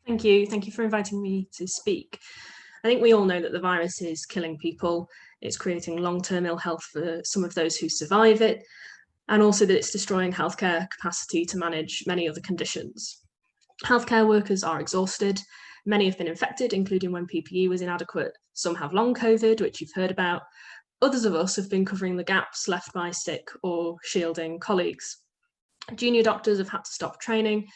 Thank you for inviting me to speak. I think we all know that the virus is killing people. It's creating long-term ill health for some of those who survive it, and also that it's destroying healthcare capacity to manage many other conditions. Healthcare workers are exhausted. Many have been infected, including when PPE was inadequate. Some have long COVID, which you've heard about. Others of us have been covering the gaps left by sick or shielding colleagues. Junior doctors have had to stop training,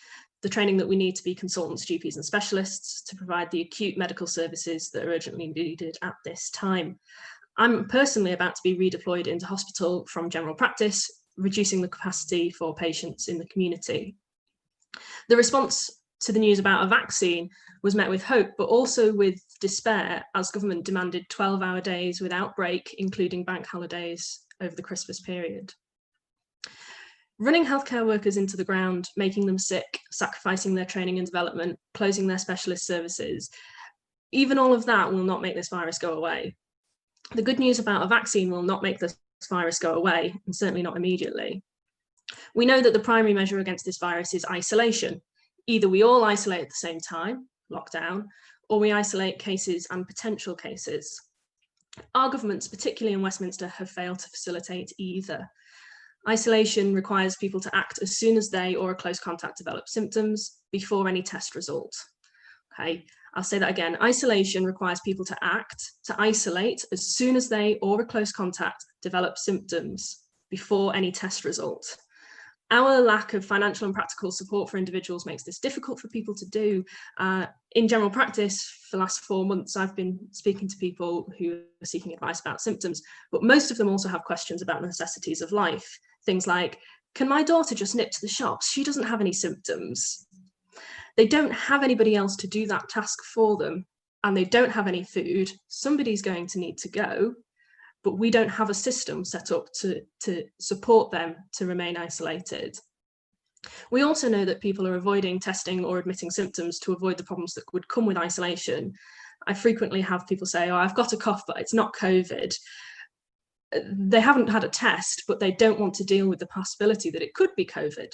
the training that we need to be consultants, GPs and specialists to provide the acute medical services that are urgently needed at this time. I'm personally about to be redeployed into hospital from general practice, reducing the capacity for patients in the community. The response to the news about a vaccine was met with hope, but also with despair, as government demanded 12-hour days without break, including bank holidays over the Christmas period. Running healthcare workers into the ground, making them sick, sacrificing their training and development, closing their specialist services, even all of that will not make this virus go away. The good news about a vaccine will not make this virus go away, and certainly not immediately. We know that the primary measure against this virus is isolation. Either we all isolate at the same time, lockdown, or we isolate cases and potential cases. Our governments, particularly in Westminster, have failed to facilitate either. Isolation requires people to act as soon as they or a close contact develop symptoms before any test result. Okay, I'll say that again. Isolation requires people to act, to isolate as soon as they or a close contact develop symptoms before any test result. Our lack of financial and practical support for individuals makes this difficult for people to do. In general practice, for the last 4 months, I've been speaking to people who are seeking advice about symptoms, but most of them also have questions about the necessities of life. Things like, can my daughter just nip to the shops? She doesn't have any symptoms. They don't have anybody else to do that task for them, and they don't have any food. Somebody's going to need to go, but we don't have a system set up to support them to remain isolated. We also know that people are avoiding testing or admitting symptoms to avoid the problems that would come with isolation. I frequently have people say, oh, I've got a cough, but it's not COVID. They haven't had a test, but they don't want to deal with the possibility that it could be COVID.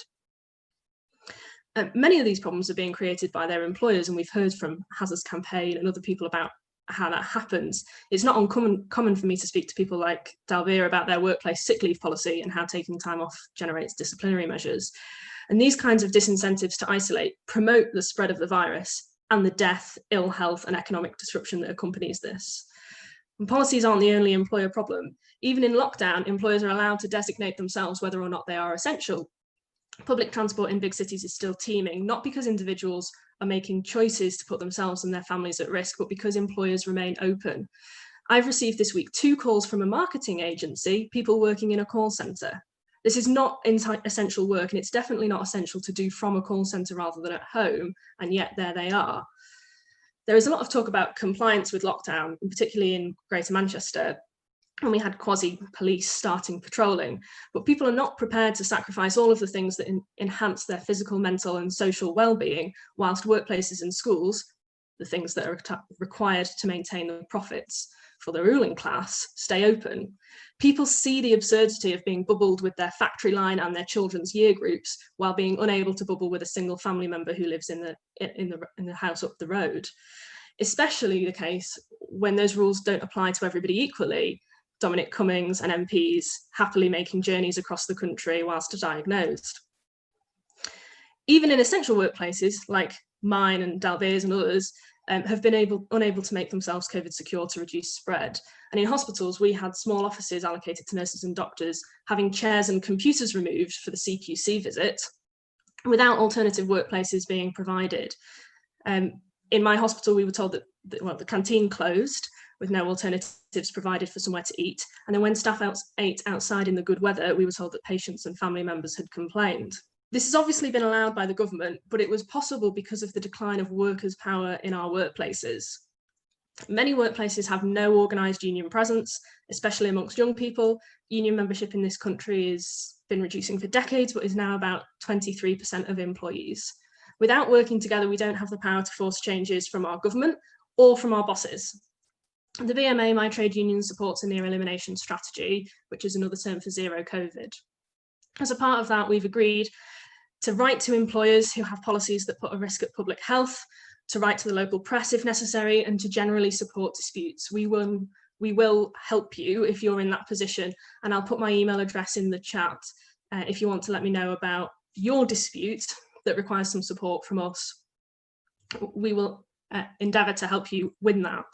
Many of these problems are being created by their employers, and we've heard from Hazard's campaign and other people about how that happens. It's not uncommon for me to speak to people like Dalbir about their workplace sick leave policy and how taking time off generates disciplinary measures. And these kinds of disincentives to isolate promote the spread of the virus and the death, ill health and economic disruption that accompanies this. And policies aren't the only employer problem. Even in lockdown, employers are allowed to designate themselves whether or not they are essential. Public transport in big cities is still teeming, not because individuals are making choices to put themselves and their families at risk, but because employers remain open. I've received this week 2 calls from a marketing agency, people working in a call centre. This is not essential work, and it's definitely not essential to do from a call centre rather than at home, and yet there they are. There is a lot of talk about compliance with lockdown, particularly in Greater Manchester, and we had quasi-police starting patrolling, but people are not prepared to sacrifice all of the things that enhance their physical, mental and social well-being, whilst workplaces and schools, the things that are required to maintain the profits for the ruling class, stay open. People see the absurdity of being bubbled with their factory line and their children's year groups while being unable to bubble with a single family member who lives in the house up the road. Especially the case when those rules don't apply to everybody equally. Dominic Cummings and MPs happily making journeys across the country whilst diagnosed. Even in essential workplaces like mine and Dalbir's and others have been unable to make themselves COVID secure to reduce spread. And in hospitals, we had small offices allocated to nurses and doctors, having chairs and computers removed for the CQC visit, without alternative workplaces being provided. In my hospital, we were told that the canteen closed, with no alternatives provided for somewhere to eat. And then when staff ate outside in the good weather, we were told that patients and family members had complained. This has obviously been allowed by the government, but it was possible because of the decline of workers' power in our workplaces. Many workplaces have no organised union presence, especially amongst young people. Union membership in this country has been reducing for decades, but is now about 23% of employees. Without working together, we don't have the power to force changes from our government or from our bosses. The BMA, my trade union, supports a near elimination strategy, which is another term for zero COVID. As a part of that, we've agreed to write to employers who have policies that put a risk at public health, to write to the local press if necessary, and to generally support disputes. We will help you if you're in that position, and I'll put my email address in the chat if you want to let me know about your dispute that requires some support from us. We will endeavour to help you win that.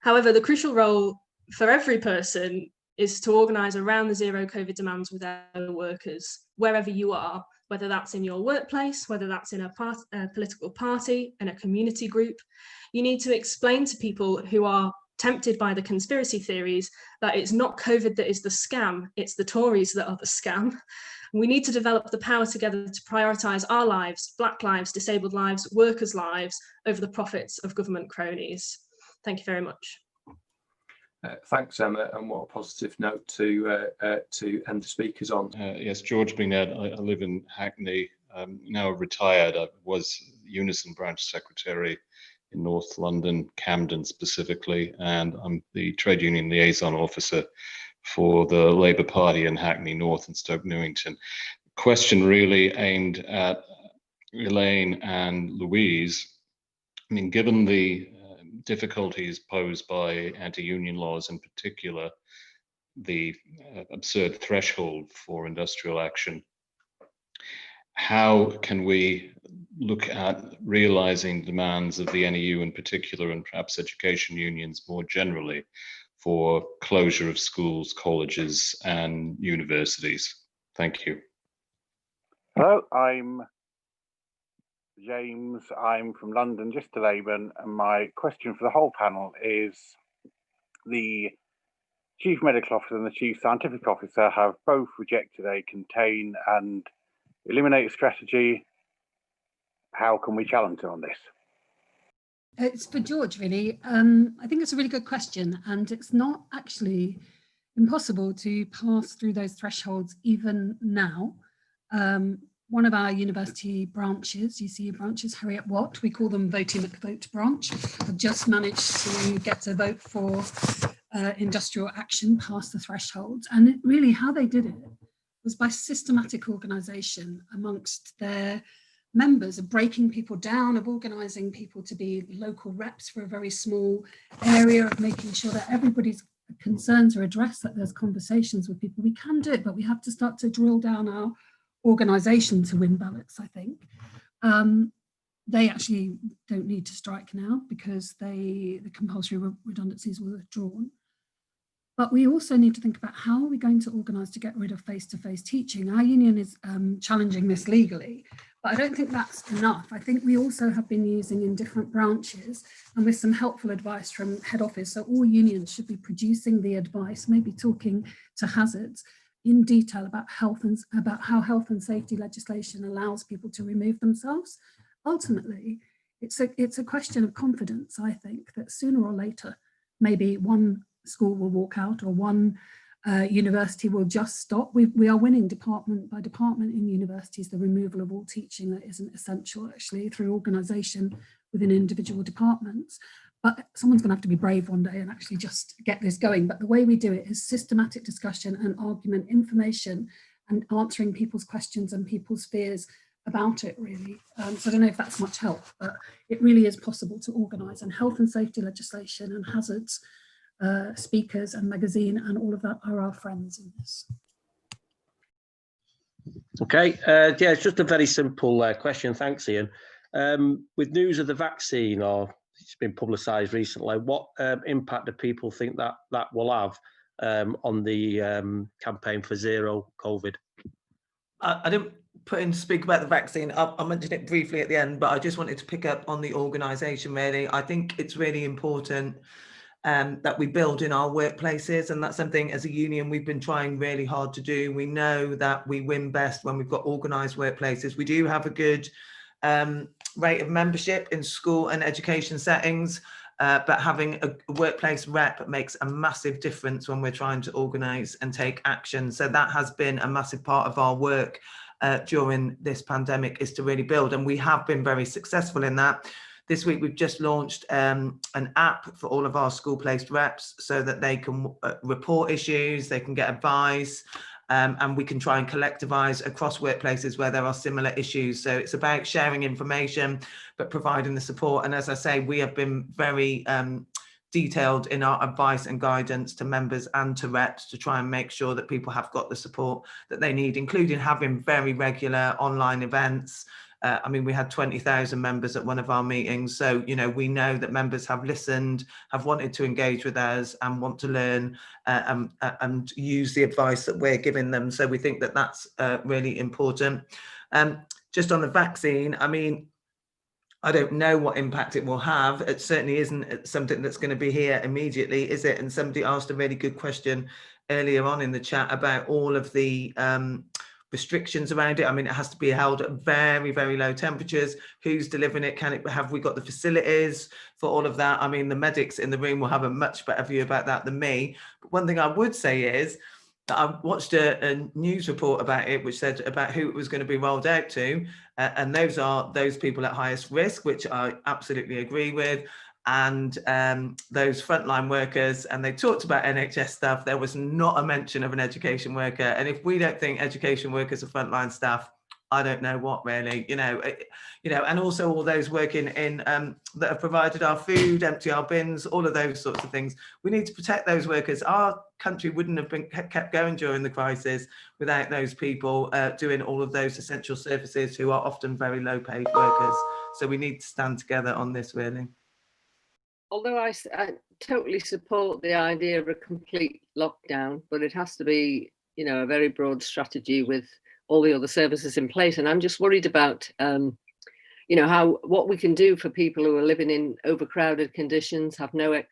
However, the crucial role for every person is to organise around the zero COVID demands with their workers, wherever you are, whether that's in your workplace, whether that's in a political party, in a community group. You need to explain to people who are tempted by the conspiracy theories that it's not COVID that is the scam, it's the Tories that are the scam. We need to develop the power together to prioritise our lives, Black lives, disabled lives, workers' lives, over the profits of government cronies. Thank you very much. Thanks, Emma, and what a positive note to end the speakers on. Yes, George Binghead. I live in Hackney. Now retired. I was Unison branch secretary in North London, Camden specifically, and I'm the trade union liaison officer for the Labour Party in Hackney North and Stoke Newington. Question really aimed at Elaine and Louise. I mean, given the difficulties posed by anti-union laws, in particular, the absurd threshold for industrial action, how can we look at realizing demands of the NEU in particular, and perhaps education unions more generally, for closure of schools, colleges, and universities? Thank you. Hello, I'm James. I'm from London, just to Labour, and my question for the whole panel is: the Chief Medical Officer and the Chief Scientific Officer have both rejected a contain and eliminate strategy. How can we challenge them on this? It's for George, really. I think it's a really good question, and it's not actually impossible to pass through those thresholds even now. One of our university branches, UCU branches, Harriet Watt, we call them Voting McVote branch, have just managed to get a vote for industrial action past the thresholds. And really how they did it was by systematic organisation amongst their members, of breaking people down, of organising people to be local reps for a very small area, of making sure that everybody's concerns are addressed, that there's conversations with people. We can do it, but we have to start to drill down our organisation to win ballots, I think. They actually don't need to strike now because the compulsory redundancies were withdrawn. But we also need to think about how are we going to organise to get rid of face-to-face teaching. Our union is challenging this legally, but I don't think that's enough. I think we also have been using in different branches and with some helpful advice from head office. So all unions should be producing the advice, maybe talking to hazards in detail about health and about how health and safety legislation allows people to remove themselves. Ultimately, it's a question of confidence, I think, that sooner or later, maybe one school will walk out or one university will just stop. We are winning department by department in universities, the removal of all teaching that isn't essential, actually, through organisation within individual departments. But someone's going to have to be brave one day and actually just get this going. But the way we do it is systematic discussion and argument, information, and answering people's questions and people's fears about it, really. So I don't know if that's much help, but it really is possible to organise, and health and safety legislation and hazards speakers and magazine and all of that are our friends in this. Okay, yeah, it's just a very simple question. Thanks, Ian. With news of the vaccine, or it's been publicised recently, what impact do people think that will have on the campaign for zero COVID? I didn't put in to speak about the vaccine. I mentioned it briefly at the end, but I just wanted to pick up on the organisation, really. I think it's really important that we build in our workplaces, and that's something as a union we've been trying really hard to do. We know that we win best when we've got organised workplaces. We do have a good rate of membership in school and education settings, but having a workplace rep makes a massive difference when we're trying to organise and take action. So that has been a massive part of our work during this pandemic, is to really build, and we have been very successful in that. This week we've just launched an app for all of our school-placed reps so that they can report issues, they can get advice, and we can try and collect advice across workplaces where there are similar issues. So it's about sharing information, but providing the support. And as I say, we have been very detailed in our advice and guidance to members and to reps to try and make sure that people have got the support that they need, including having very regular online events. I mean, we had 20,000 members at one of our meetings. So, you know, we know that members have listened, have wanted to engage with us and want to learn and use the advice that we're giving them. So we think that that's really important. Just on the vaccine, I mean, I don't know what impact it will have. It certainly isn't something that's going to be here immediately, is it? And somebody asked a really good question earlier on in the chat about all of the restrictions around it. I mean, it has to be held at very, very low temperatures. Who's delivering it? Have we got the facilities for all of that? I mean, the medics in the room will have a much better view about that than me. But one thing I would say is that I watched a news report about it, which said about who it was going to be rolled out to. And those are those people at highest risk, which I absolutely agree with. And those frontline workers, and they talked about NHS stuff. There was not a mention of an education worker. And if we don't think education workers are frontline staff, I don't know what really, you know, and also all those working in that have provided our food, empty our bins, all of those sorts of things. We need to protect those workers. Our country wouldn't have been kept going during the crisis without those people doing all of those essential services, who are often very low paid workers. So we need to stand together on this, really. Although I totally support the idea of a complete lockdown, but it has to be, you know, a very broad strategy with all the other services in place. And I'm just worried about, you know, what we can do for people who are living in overcrowded conditions, have no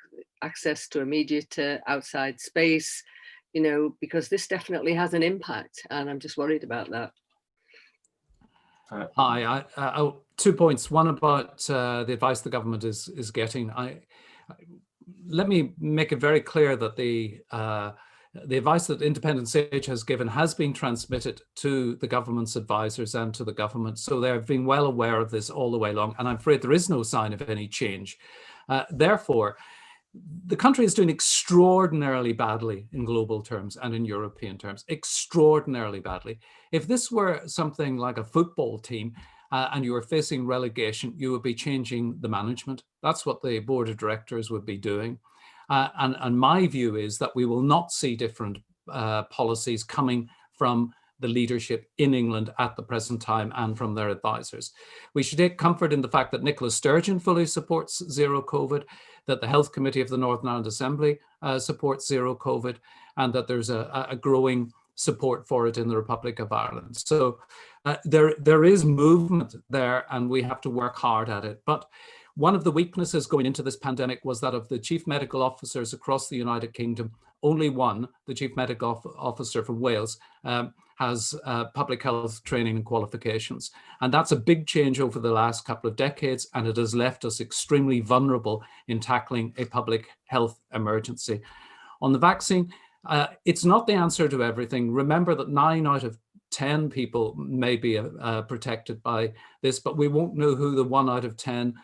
access to immediate outside space, you know, because this definitely has an impact, and I'm just worried about that. Hi, 2 points. One about the advice the government is getting. Let me make it very clear that the advice that Independent Sage has given has been transmitted to the government's advisors and to the government. So they've been well aware of this all the way along. And I'm afraid there is no sign of any change. Therefore, the country is doing extraordinarily badly in global terms and in European terms, extraordinarily badly. If this were something like a football team and you were facing relegation, you would be changing the management. That's what the board of directors would be doing. And my view is that we will not see different policies coming from the leadership in England at the present time and from their advisors. We should take comfort in the fact that Nicola Sturgeon fully supports zero COVID, that the Health Committee of the Northern Ireland Assembly supports zero COVID, and that there's a growing support for it in the Republic of Ireland. So there is movement there, and we have to work hard at it. But one of the weaknesses going into this pandemic was that of the chief medical officers across the United Kingdom, only one, the chief medical officer from Wales, has public health training and qualifications. And that's a big change over the last couple of decades, and it has left us extremely vulnerable in tackling a public health emergency. On the vaccine, it's not the answer to everything. Remember that 9 out of 10 people may be protected by this, but we won't know who the 1 out of 10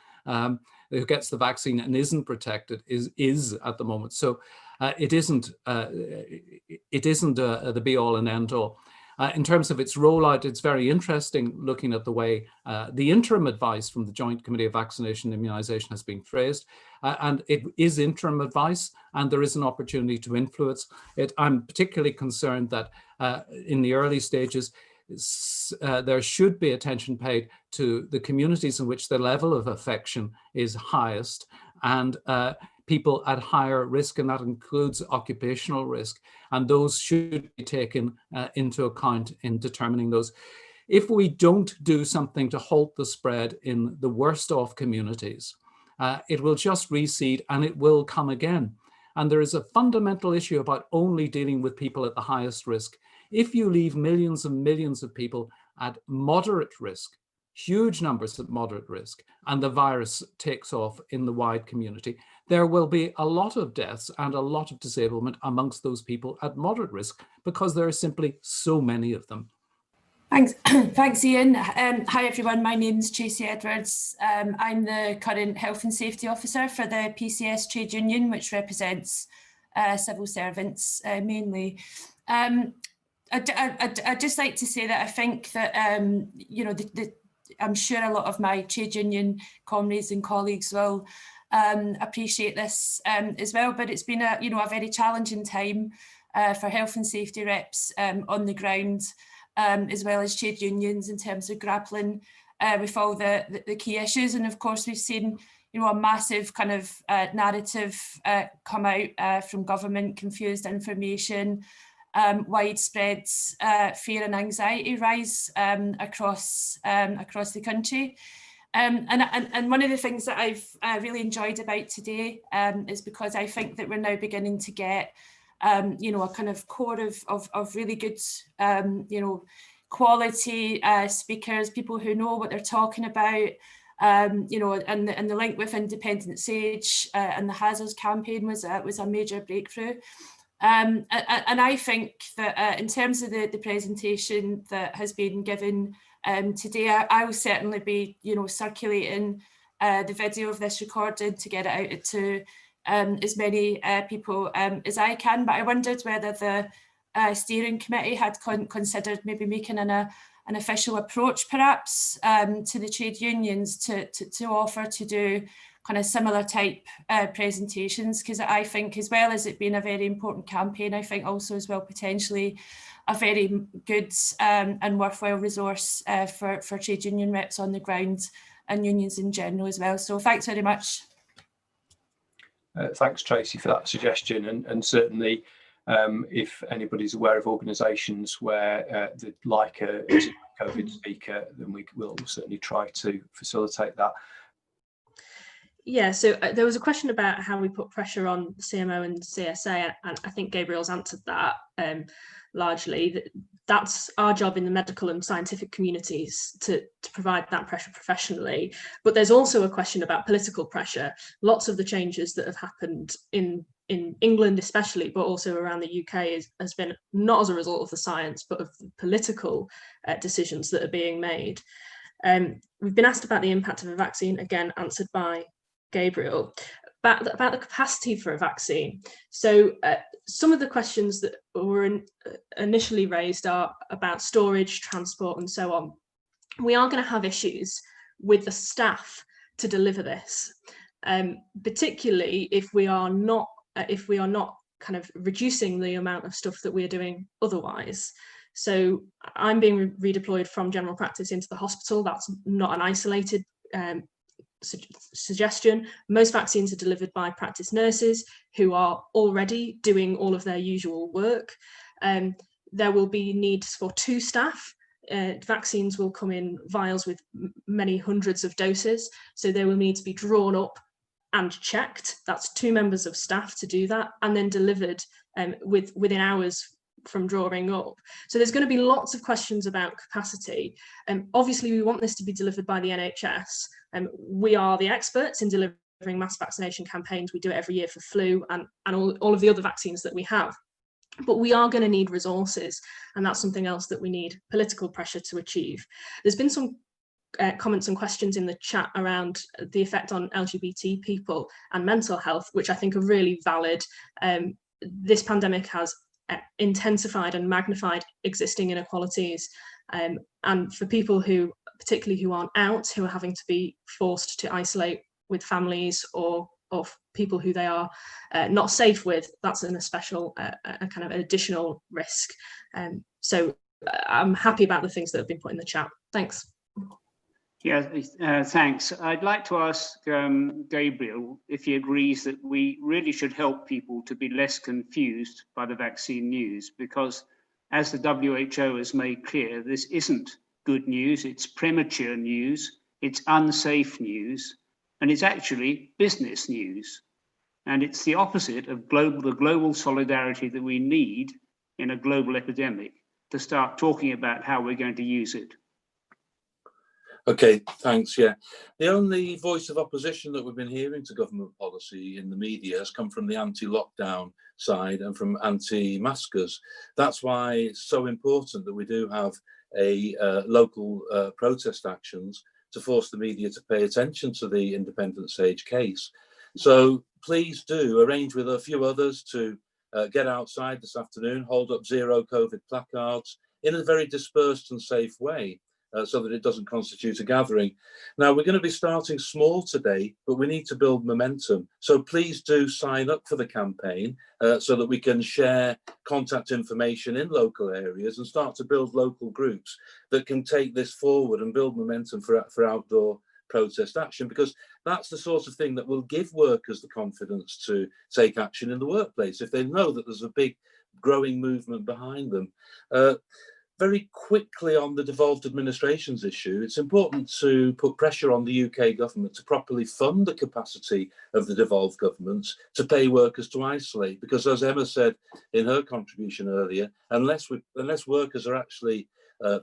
who gets the vaccine and isn't protected is at the moment. So it isn't the be all and end all. In terms of its rollout, it's very interesting looking at the way the interim advice from the Joint Committee of Vaccination and Immunisation has been phrased. And it is interim advice, and there is an opportunity to influence it. I'm particularly concerned that in the early stages, there should be attention paid to the communities in which the level of affection is highest and people at higher risk, and that includes occupational risk, and those should be taken into account in determining those. If we don't do something to halt the spread in the worst off communities, it will just recede and it will come again. And there is a fundamental issue about only dealing with people at the highest risk. If you leave millions and millions of people at moderate risk, huge numbers at moderate risk and the virus takes off in the wide community, there will be a lot of deaths and a lot of disablement amongst those people at moderate risk because there are simply so many of them. Thanks, thanks Ian. Hi everyone, my name's Tracy Edwards. I'm the current Health and Safety Officer for the PCS Trade Union, which represents civil servants mainly. I'd just like to say that I think that, you know, I'm sure a lot of my trade union comrades and colleagues will appreciate this as well, but it's been a very challenging time for health and safety reps on the ground, as well as trade unions in terms of grappling with all the key issues. And of course, we've seen a massive kind of narrative come out from government, confused information, widespread fear and anxiety rise across the country. And one of the things that I've really enjoyed about today is because I think that we're now beginning to get a kind of core of really good, quality speakers, people who know what they're talking about, and the link with Independent Sage and the Hazards campaign was a major breakthrough. And I think that in terms of the presentation that has been given today, I will certainly be, circulating the video of this recording to get it out to as many people as I can. But I wondered whether the steering committee had considered maybe making an official approach, perhaps, to the trade unions to offer to do kind of similar type presentations, because I think, as well as it being a very important campaign, I think also as well potentially a very good and worthwhile resource for trade union reps on the ground and unions in general as well. So thanks very much. Thanks, Tracy, for that suggestion. And certainly, if anybody's aware of organisations where they'd like a COVID speaker, then we will certainly try to facilitate that. Yeah, so there was a question about how we put pressure on CMO and CSA, and I think Gabriel's answered that largely. That's our job in the medical and scientific communities to provide that pressure professionally. But there's also a question about political pressure. Lots of the changes that have happened in England especially, but also around the UK has been not as a result of the science, but of the political decisions that are being made. We've been asked about the impact of a vaccine, again, answered by Gabriel, about the capacity for a vaccine. So some of the questions that were initially raised are about storage, transport, and so on. We are going to have issues with the staff to deliver this, particularly if we are not kind of reducing the amount of stuff that we're doing otherwise. So I'm being redeployed from general practice into the hospital. That's not an isolated suggestion. Most vaccines are delivered by practice nurses who are already doing all of their usual work. There will be needs for 2 staff. Vaccines will come in vials with many hundreds of doses, so they will need to be drawn up and checked. That's 2 members of staff to do that, and then delivered within hours from drawing up. So there's going to be lots of questions about capacity. Obviously, we want this to be delivered by the NHS. We are the experts in delivering mass vaccination campaigns. We do it every year for flu and all of the other vaccines that we have. But we are going to need resources, and that's something else that we need political pressure to achieve. There's been some comments and questions in the chat around the effect on LGBT people and mental health, which I think are really valid. This pandemic has intensified and magnified existing inequalities, and for people who, particularly who aren't out, who are having to be forced to isolate with families or people who they are not safe with, that's an especial kind of additional risk. So I'm happy about the things that have been put in the chat. Thanks. Yeah, thanks. I'd like to ask Gabriel if he agrees that we really should help people to be less confused by the vaccine news, because as the WHO has made clear, this isn't good news, it's premature news, it's unsafe news, and it's actually business news. And it's the opposite of the global solidarity that we need in a global epidemic, to start talking about how we're going to use it. Okay, thanks. Yeah, the only voice of opposition that we've been hearing to government policy in the media has come from the anti-lockdown side and from anti-maskers. That's why it's so important that we do have a local protest actions to force the media to pay attention to the Independent Sage case. So please do arrange with a few others to get outside this afternoon, hold up zero COVID placards in a very dispersed and safe way. So that it doesn't constitute a gathering. Now, we're going to be starting small today, but we need to build momentum. So please do sign up for the campaign so that we can share contact information in local areas and start to build local groups that can take this forward and build momentum for outdoor protest action, because that's the sort of thing that will give workers the confidence to take action in the workplace if they know that there's a big growing movement behind them. Very quickly on the devolved administrations issue, it's important to put pressure on the UK government to properly fund the capacity of the devolved governments to pay workers to isolate, because as Emma said in her contribution earlier, unless workers are actually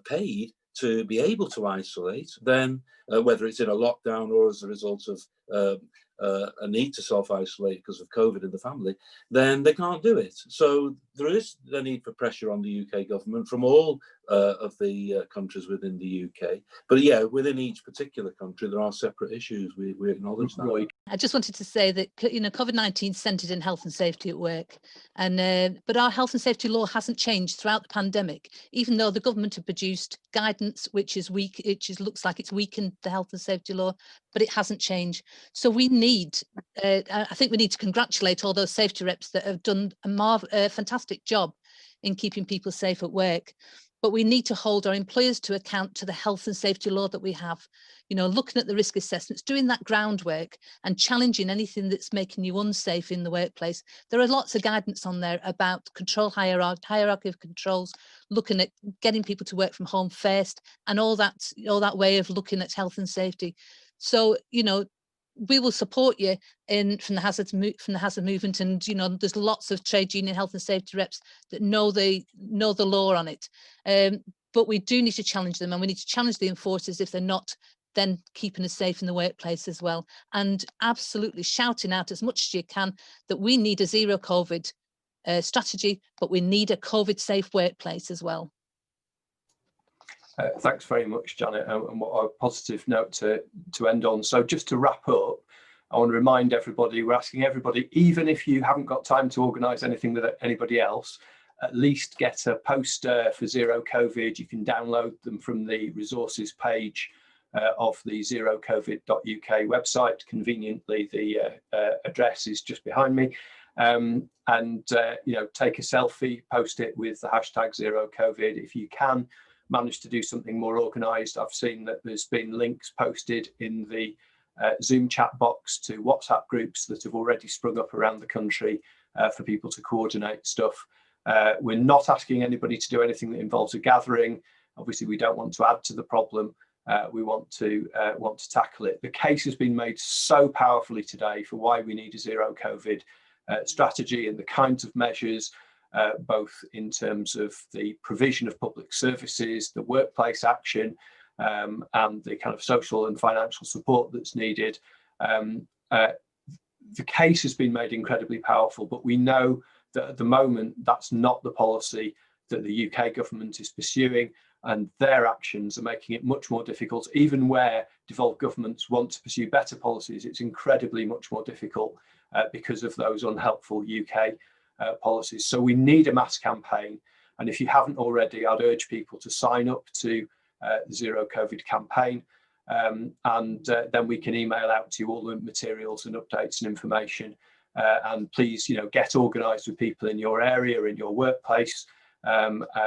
paid to be able to isolate, then whether it's in a lockdown or as a result of a need to self-isolate because of COVID in the family, then they can't do it. So there is a need for pressure on the UK government from all of the countries within the UK. But yeah, within each particular country, there are separate issues. We acknowledge that. Right. I just wanted to say that, you know, COVID-19 centred in health and safety at work, and but our health and safety law hasn't changed throughout the pandemic, even though the government have produced guidance which is weak. It just looks like it's weakened the health and safety law, but it hasn't changed. So we need, I think we need to congratulate all those safety reps that have done a fantastic job in keeping people safe at work. But we need to hold our employers to account to the health and safety law that we have, you know, looking at the risk assessments, doing that groundwork and challenging anything that's making you unsafe in the workplace. There are lots of guidance on there about control hierarchy of controls, looking at getting people to work from home first, and all that way of looking at health and safety. So, you know, we will support you from the hazard movement, and you know there's lots of trade union health and safety reps that know the law on it, but we do need to challenge them, and we need to challenge the enforcers if they're not then keeping us safe in the workplace as well, and absolutely shouting out as much as you can that we need a zero COVID strategy, but we need a COVID safe workplace as well. Thanks very much, Janet, and what a positive note to end on. So just to wrap up, I want to remind everybody, we're asking everybody, even if you haven't got time to organise anything with anybody else, at least get a poster for Zero COVID. You can download them from the resources page of the zerocovid.uk website. Conveniently, the address is just behind me. And you know, take a selfie, post it with the hashtag #ZeroCovid if you can. Managed to do something more organised. I've seen that there's been links posted in the Zoom chat box to WhatsApp groups that have already sprung up around the country for people to coordinate stuff. We're not asking anybody to do anything that involves a gathering. Obviously, we don't want to add to the problem. We want to tackle it. The case has been made so powerfully today for why we need a zero COVID strategy and the kinds of measures, both in terms of the provision of public services, the workplace action, and the kind of social and financial support that's needed. The case has been made incredibly powerful, but we know that at the moment that's not the policy that the UK government is pursuing, and their actions are making it much more difficult. Even where devolved governments want to pursue better policies, it's incredibly much more difficult because of those unhelpful UK policies. So we need a mass campaign, and if you haven't already, I'd urge people to sign up to the Zero COVID campaign, and then we can email out to you all the materials and updates and information. And please, you know, get organised with people in your area, in your workplace,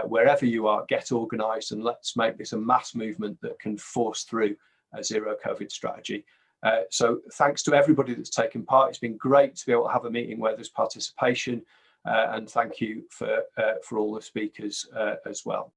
wherever you are. Get organised, and let's make this a mass movement that can force through a zero COVID strategy. So thanks to everybody that's taken part. It's been great to be able to have a meeting where there's participation, and thank you for all the speakers as well.